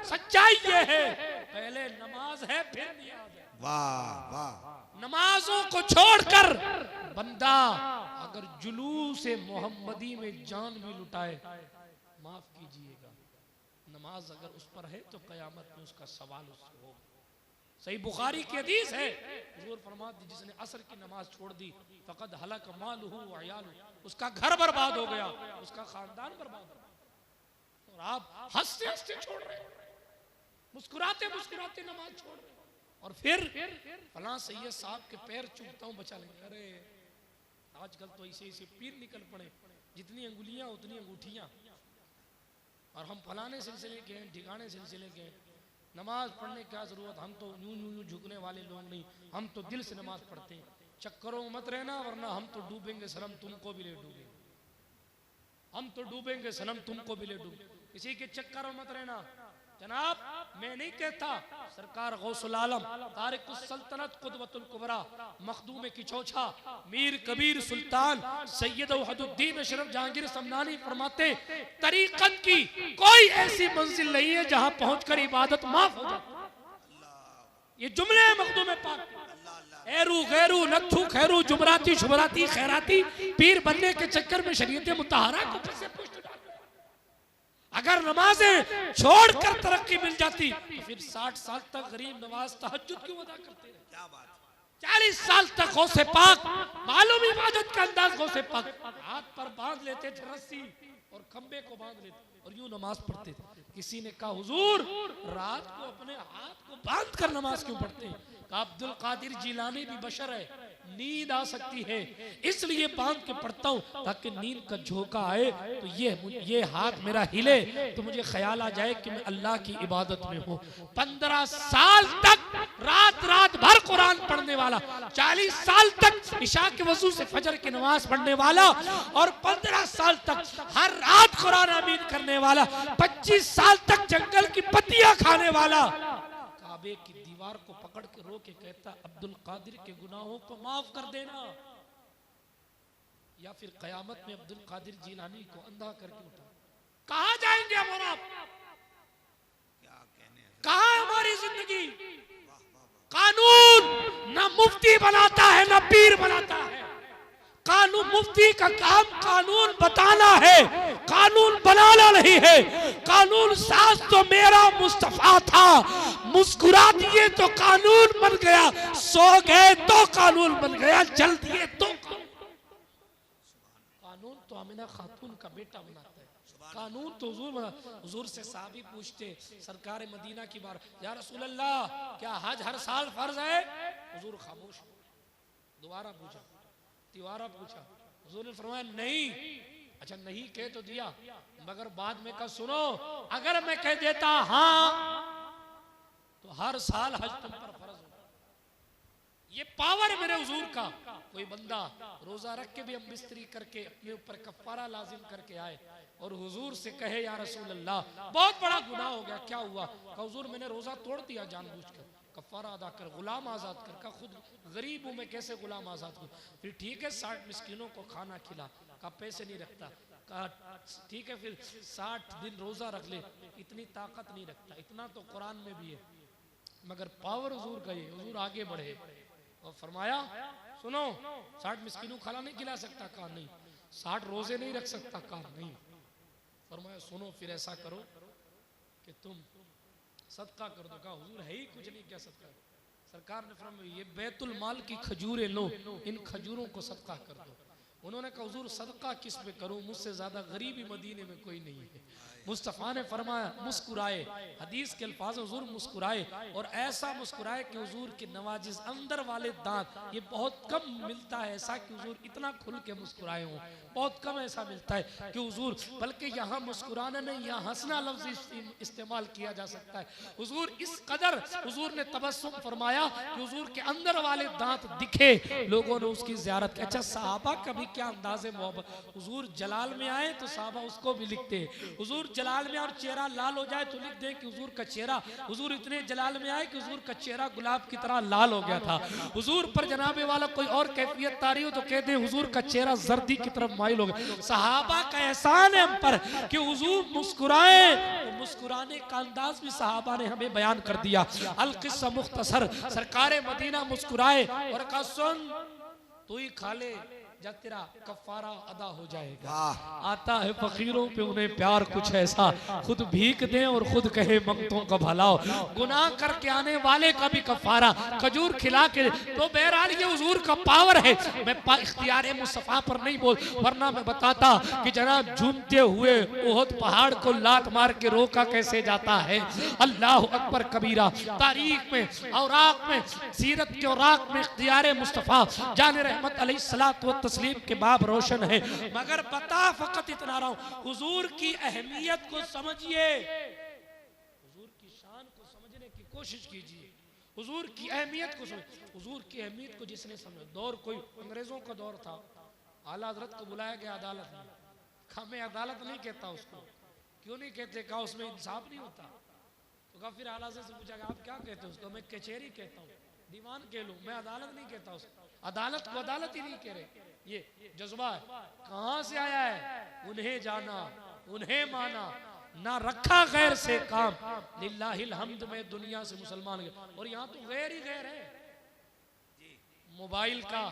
सच्चाई ये है पहले नमाज है फिर नियाज है। वाह वाह। नमाजों को छोड़कर बंदा अगर जुलूसे मोहम्मदी में जान भी लुटाए, माफ कीजिएगा, नमाज अगर उस पर है तो कयामत में उसका सवाल उससे होगा। सही बुखारी की हदीस है, हुजूर फरमाते जिसने असर की नमाज छोड़ दी फकद हलक मालुहु व अयालुहु, उसका घर बर्बाद हो गया, उसका खानदान बर्बाद हो गया। और आप हंसते हंसते छोड़ रहे, मुस्कुराते मुस्कुराते नमाज छोड़ रहे, और फिर फलां सैयद साहब के पैर चूमता हूँ बचा लेंगे। अरे आजकल तो ऐसे पीर निकल पड़े, जितनी अंगुलियां उतनी अंगूठियां, और हम फलाने सिलसिले के हैं, ठिकाने सिलसिले के हैं। नमाज पढ़ने क्या जरूरत, हम तो यूं झुकने वाले लोग नहीं, हम तो दिल से नमाज पढ़ते हैं। चक्करों में मत रहना, वरना हम तो डूबेंगे सनम तुमको भी ले डूबेंगे, हम तो डूबेंगे सनम तुमको भी ले डूबेंगे। किसी के चक्कर में मत रहना, जनाब मैं नहीं कहता, सरकार गौसुल आलम तारिकुस सल्तनत कुदवतुल कुबरा मखदूम की चौछा मीर कबीर सुल्तान सैयद वहदुद्दीन अशरफ जहांगीर समनानी फरमाते तरीकत की कोई ऐसी मंजिल नहीं है जहां पहुंचकर इबादत माफ हो जाती। ये जुमले हैं मखदूम पाक, एरू गैरू नत्थू खैरू जुमराती शुबराती खैराती पीर बनने के चक्कर में शरीयत मुतहरा को फिर से पुष्ट डाल। अगर नमाजें छोड़कर तरक्की मिल जाती तो फिर 60 साल तक गरीब नवाज तहज्जुद क्यों अदा करते रहे? क्या बात, 40 साल तक गौसे पाक मालूम इबादत का अंदाज गौसे पाक हाथ पर बांध लेते थे रस्सी और खंबे को बांध लेते और यूं नमाज पढ़ते थे। किसी ने कहा हुजूर रात को अपने हाथ को बांध कर नमाज क्यों पढ़ते हैं? कहा अब्दुल कादिर जिलानी भी बशर है, नींद आ सकती है इसलिए बांध के पढ़ता हूं ताकि नींद का झोंका आए तो ये हाथ मेरा हिले तो मुझे ख्याल आ जाए कि मैं अल्लाह की इबादत में हूं। 15 साल तक रात भर कुरान पढ़ने वाला, 40 साल तक इशा के वजू से फजर की नमाज पढ़ने वाला और 15 साल तक हर रात कुरान आमीन करने वाला, 25 साल तक जंगल की पत्तियां खाने वाला काबे की दीवार को पकड़ के रो के कहता अब्दुल कादिर के गुनाहों को माफ कर देना, या फिर कयामत में अब्दुल कादिर जिलानी को अंधा करके उठा। कहां जाएंगे हम और आप? कहां है हमारी जिंदगी? कानून ना मुफ्ती बनाता है ना पीर बनाता है। कानून मुफ्ती का काम कानून बताना है, कानून बनाना नहीं है। कानून साज तो मेरा मुस्तफा था, मुस्कुरा दिए तो कानून बन गया, सो गए तो कानून बन गया, जल दिए तो कानून तो आमिना खातून का बेटा बनाता है। कानून तो हुजूर से साहबी पूछते सरकार मदीना की बार, या रसूल अल्लाह क्या हज हर साल फर्ज है? हुजूर खामोश। दोबारा पूछा, तिवारा पूछा, हुजूर ने फरमाया नहीं। अच्छा नहीं कह तो दिया, मगर बाद में कहा सुनो अगर मैं कह देता हाँ तो हर साल हज तुम पर फर्ज हो। ये पावर है मेरे हुजूर का। कोई बंदा रोजा रख के भी हम बिस्तरी करके अपने ऊपर कफारा लाजिम करके आए और हुजूर से कहे या रसूल अल्लाह बहुत बड़ा गुनाह हो गया, क्या हुआ? कहा हुजूर मैंने रोजा तोड़ दिया जानबूझकर, कफारा अदा कर, गुलाम आजाद कर। का खुद गरीब हूं मैं, कैसे गुलाम आजाद करूं? फिर ठीक है 60 मिस्किनों को खाना खिला। का पैसे नहीं रखता। कहा ठीक है फिर 60 दिन रोजा रख ले। इतनी ताकत नहीं रखता, इतना तो कुरान में भी है, मगर पावर हुजूर का ये। हुजूर आगे बढ़े और फरमाया सुनो 60 मिस्किनों खाना नहीं खिला सकता? कहा नहीं। 60 रोजे नहीं रख सकता? कहा नहीं। फरमाया सुनो फिर ऐसा करो कि तुम सदका कर दो। कहा हुजूर है ही कुछ नहीं, क्या सदका? सरकार ने फरमाया ये बैतुल माल की खजूरें लो, इन खजूरों को सदका कर दो। उन्होंने कहा हुजूर सदका किस पे करूं, मुझसे ज्यादा गरीबी मदीने में कोई नहीं है। मुस्तफ़ा ने फरमाया मुस्कुराए, हदीस के अल्फाज हुजूर मुस्कुराए और ऐसा मुस्कुराए कि हुजूर के नवाजिज अंदर वाले दांत, ये बहुत कम मिलता है ऐसा कि हुजूर इतना खुल के मुस्कुराए हों, बहुत कम ऐसा मिलता है कि हुजूर, बल्कि यहाँ मुस्कुराना नहीं यहाँ हंसना लफ्ज इस्तेमाल किया जा सकता है। हुजूर इस कदर हुजूर ने तबस्सुम फरमाया कि हुजूर के अंदर वाले दांत दिखे, लोगों ने उसकी ज़ियारत की। अच्छा सहाबा का भी क्या अंदाज़े मोहब्बत। हुजूर जलाल में आए तो सहाबा उसको भी लिखते, हुजूर जलाल में और चेहरा लाल हो जाए तो लिख दे कि हुजूर का चेहरा, हुजूर इतने जलाल में आए कि हुजूर का चेहरा गुलाब की तरह लाल हो गया था। हुजूर पर जनाबे वाला कोई और कैफियत तारी हो तो कह दे हुजूर का चेहरा जर्दी की तरफ माइल हो गया। सहाबा का एहसान है हम पर कि हुजूर मुस्कुराए, तो मुस्कुराने का अंदाज भी सहाबा ने हमें बयान कर दिया। अल किस्सा मुख्तसर, सरकारे मदीना मुस्कुराए और कहा सुन तू ही खा ले जब तेरा कफारा अदा हो जाएगा। आता है फकीरों पे उन्हें प्यार कुछ ऐसा, खुद भीख दें और खुद कहे मंगतों का भलाओ, गुनाह करके आने वाले का भी कफारा खजूर खिला के। तो बहरहाल ये हुजूर का पावर है। मैं इख्तियार मुस्तफा पर नहीं बोल, वरना मैं बताता कि जनाब झूमते हुए उहद पहाड़ को लात मार के रोका कैसे जाता है। अल्लाह अकबर कबीरा। तारीख में औराक में सीरत के औराक में इख्तियार मुस्तफा जान रहमत अलैहिस्सलातु व तस्लीम के बाब रोशन है। मगर बता फकत इतना रहा हूं, हुजूर की अहमियत को समझिए, हुजूर की शान को समझने की कोशिश कीजिए, हुजूर की अहमियत को समझ। हुजूर की अहमियत को जिसने समझा, दौर कोई अंग्रेजों का दौर था, आला हज़रत को बुलाया गया अदालत में। मैं अदालत नहीं कहता उसको, क्यों नहीं कहते? कहा उसमें इंसाफ नहीं होता। तो काफिर आला से पूछा कि आप क्या कहते हो उसको? मैं कचहरी कहता हूँ, दीवान कह लूँ, मैं अदालत नहीं कहता उसको। अदालत को अदालत ही नहीं कह रहे। ये जज्बा है, कहाँ से आया है? उन्हें जाना, उन्हें माना, ना रखा गैर से काम, लिल्लाहिल हम्द में दुनिया से मुसलमान गए। और यहाँ तो गैर ही गैर है। मोबाइल का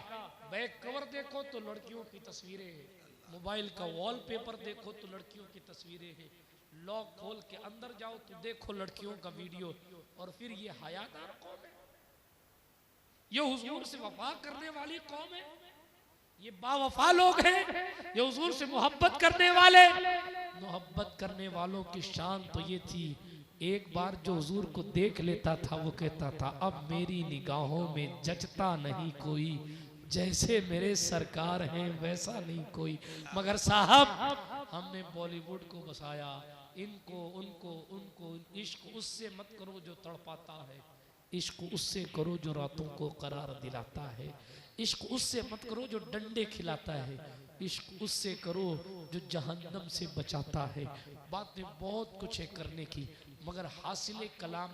बैक कवर देखो तो लड़कियों की तस्वीरें हैं, मोबाइल का वॉलपेपर देखो तो लड़कियों की तस्वीरें हैं, लॉक खोल के अंदर जाओ तो देखो लड़कियों का वीडियो। और फिर ये हयादार कौम है, ये हुजूर से वफा करने वाली कौम है, ये बावफा लोग हैं, ये हुजूर से मोहब्बत करने वाले। मोहब्बत करने वालों की शान तो ये थी, एक बार जो हुजूर को देख लेता था वो कहता था अब मेरी निगाहों में जचता नहीं कोई, जैसे मेरे सरकार हैं वैसा नहीं कोई। मगर साहब हमने बॉलीवुड को बसाया, इनको उनको उनको। इश्क उससे मत करो जो तड़पाता है, इश्क उससे करो जो रातों को करार दिलाता है, इश्क उससे मत करो जो डंडे खिलाता है, इश्क उससे करो जो जहन्नम से बचाता है। बातें बहुत कुछ है करने की, मगर हासिल कलाम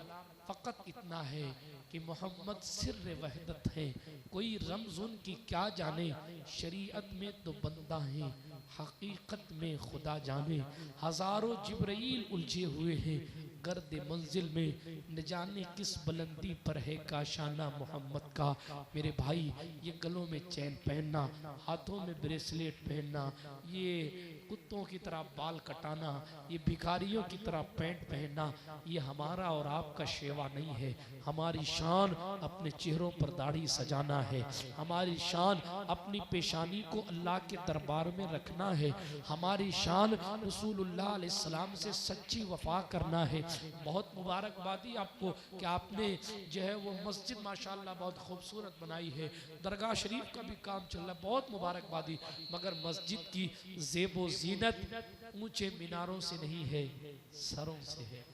फ़कत इतना है कि मोहम्मद सिर्र वहदत है। कोई रमज़ उनकी क्या जाने, शरीयत में तो बंदा है, हकीकत में खुदा जाने। हज़ारों जिब्राइल उलझे हुए हैं गर्द मंजिल में, न जाने किस बुलंदी पर है काशाना मोहम्मद का। मेरे भाई ये गलों में चैन पहनना, हाथों में ब्रेसलेट पहनना, ये कुत्तों की तरह बाल कटाना, ये भिखारियों की तरह पैंट पहनना, ये हमारा और आपका शेवा नहीं है। हमारी शान अपने चेहरों पर दाढ़ी सजाना है, हमारी शान अपनी पेशानी को अल्लाह के दरबार में रखना है, हमारी शान रसूलुल्लाह अलैहिस्सलाम से सच्ची वफा करना है। बहुत मुबारकबादी आपको कि आपने जो है वो मस्जिद माशाल्लाह बहुत खूबसूरत बनाई है, दरगाह शरीफ का भी काम चल रहा है, बहुत मुबारकबादी। मगर मस्जिद की ज़ेबो ज़ीनत ऊंचे मीनारों से नहीं है, सरों से है,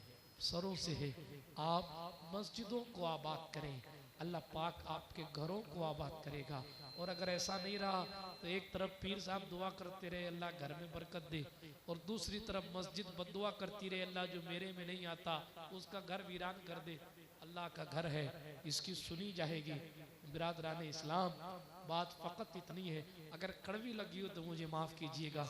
सरों से है। आप मस्जिदों को आबाद करें, अल्लाह पाक आपके घरों को आबाद करेगा। और अगर ऐसा नहीं रहा तो एक तरफ पीर साहब दुआ करते रहे अल्लाह घर में बरकत दे, और दूसरी तरफ मस्जिद बद्दुआ करती रहे अल्लाह जो मेरे में नहीं आता उसका घर वीरान कर दे। अल्लाह का घर है, इसकी सुनी जाएगी। बिरादरान इस्लाम, बात फ़कत इतनी है, अगर कड़वी लगी हो तो मुझे माफ़ कीजिएगा,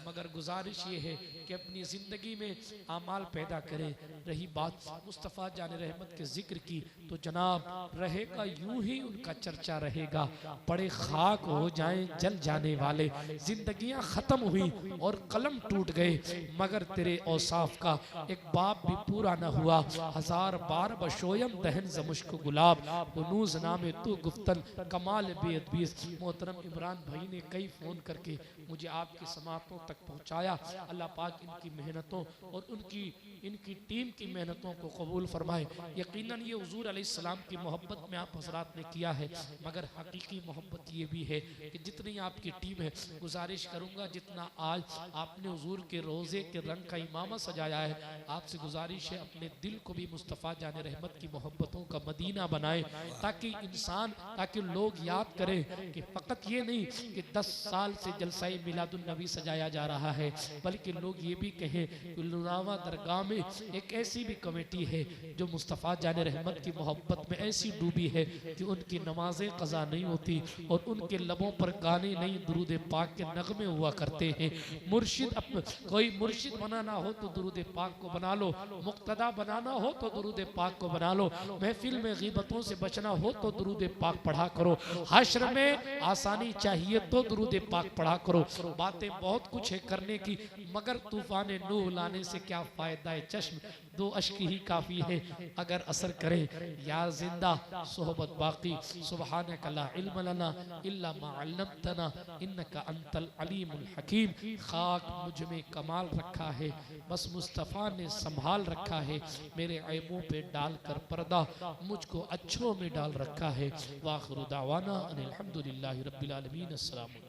मगर गुजारिश ये है कि अपनी ज़िंदगी में आमाल पैदा करें। रही बात मुस्तफ़ा जान रहमत के ज़िक्र की, तो जनाब रहेगा यूं ही उनका चर्चा रहेगा। पड़े खाक हो जाएं जल जाने वाले, ज़िंदगियाँ ख़त्म हुई और कलम टूट गए, मगर तेरे औसाफ का एक बाप भी पूरा न हुआ। हज़ार बार बशोयम दहन ज़मुश्क गुलाब, उनूज़ नामे तू गुफ्तन कमाल बेअदबीस। मोहतरम इमरान भाई ने कई फ़ोन करके मुझे आपकी समातों तक पहुँचाया। अल्लाह पाक इनकी मेहनतों और इनकी टीम की मेहनतों को कबूल फरमाए। यकीनन ये हुजूर अलैहिस्सलाम की मोहब्बत में आप हज़रात ने किया है, मगर हकीकी मोहब्बत ये भी है कि जितनी आपकी टीम है, गुजारिश करूँगा जितना आज आपने हुजूर के रोज़े के रंग का इमामा सजाया है, आपसे गुजारिश है अपने दिल को भी मुस्तफ़ा जान रहमत की मोहब्बतों का मदीना बनाए, ताकि इंसान, ताकि लोग याद करें कि फ़कत ये नहीं कि 10 साल से जलसा मिलादुन नबी सजाया जा रहा है, बल्कि लोग ये भी कहें कि लुनावा दरगाह में एक ऐसी भी कमेटी है जो मुस्तफ़ा जान रहमत की मोहब्बत में ऐसी डूबी है कि उनकी नमाजें क़ज़ा नहीं होती और उनके लबों पर गाने नहीं, दुरूद पाक के नगमे हुआ करते हैं। मुर्शिद कोई मुर्शिद बनाना हो तो दुरूद पाक को बना लो, मुक्तदा बनाना हो तो दुरूद पाक को बना लो, महफिल में ग़ीबतों से बचना हो तो दुरूद पाक पढ़ा करो, हश्र में आसानी चाहिए तो दुरूद पाक पढ़ा करो। बातें बहुत कुछ है करने की, मगर तूफान नूह लाने से क्या फ़ायदा है चश्म, 2 अश्क ही काफ़ी है अगर असर करे। या जिंदा सोहबत बाकी, सुब्हानका ला इल्म लना इल्ला मा अल्लमतना इन्नका अंतल अलीमुल हकीम। खाक मुझ में कमाल रखा है, बस मुस्तफ़ा ने संभाल रखा है, मेरे ऐबों पे डालकर पर्दा मुझको अच्छों में डाल रखा है। वाखिरु दावाना अनिल हम्दुलिल्लाहि रब्बिल आलमीन। अस्सलाम।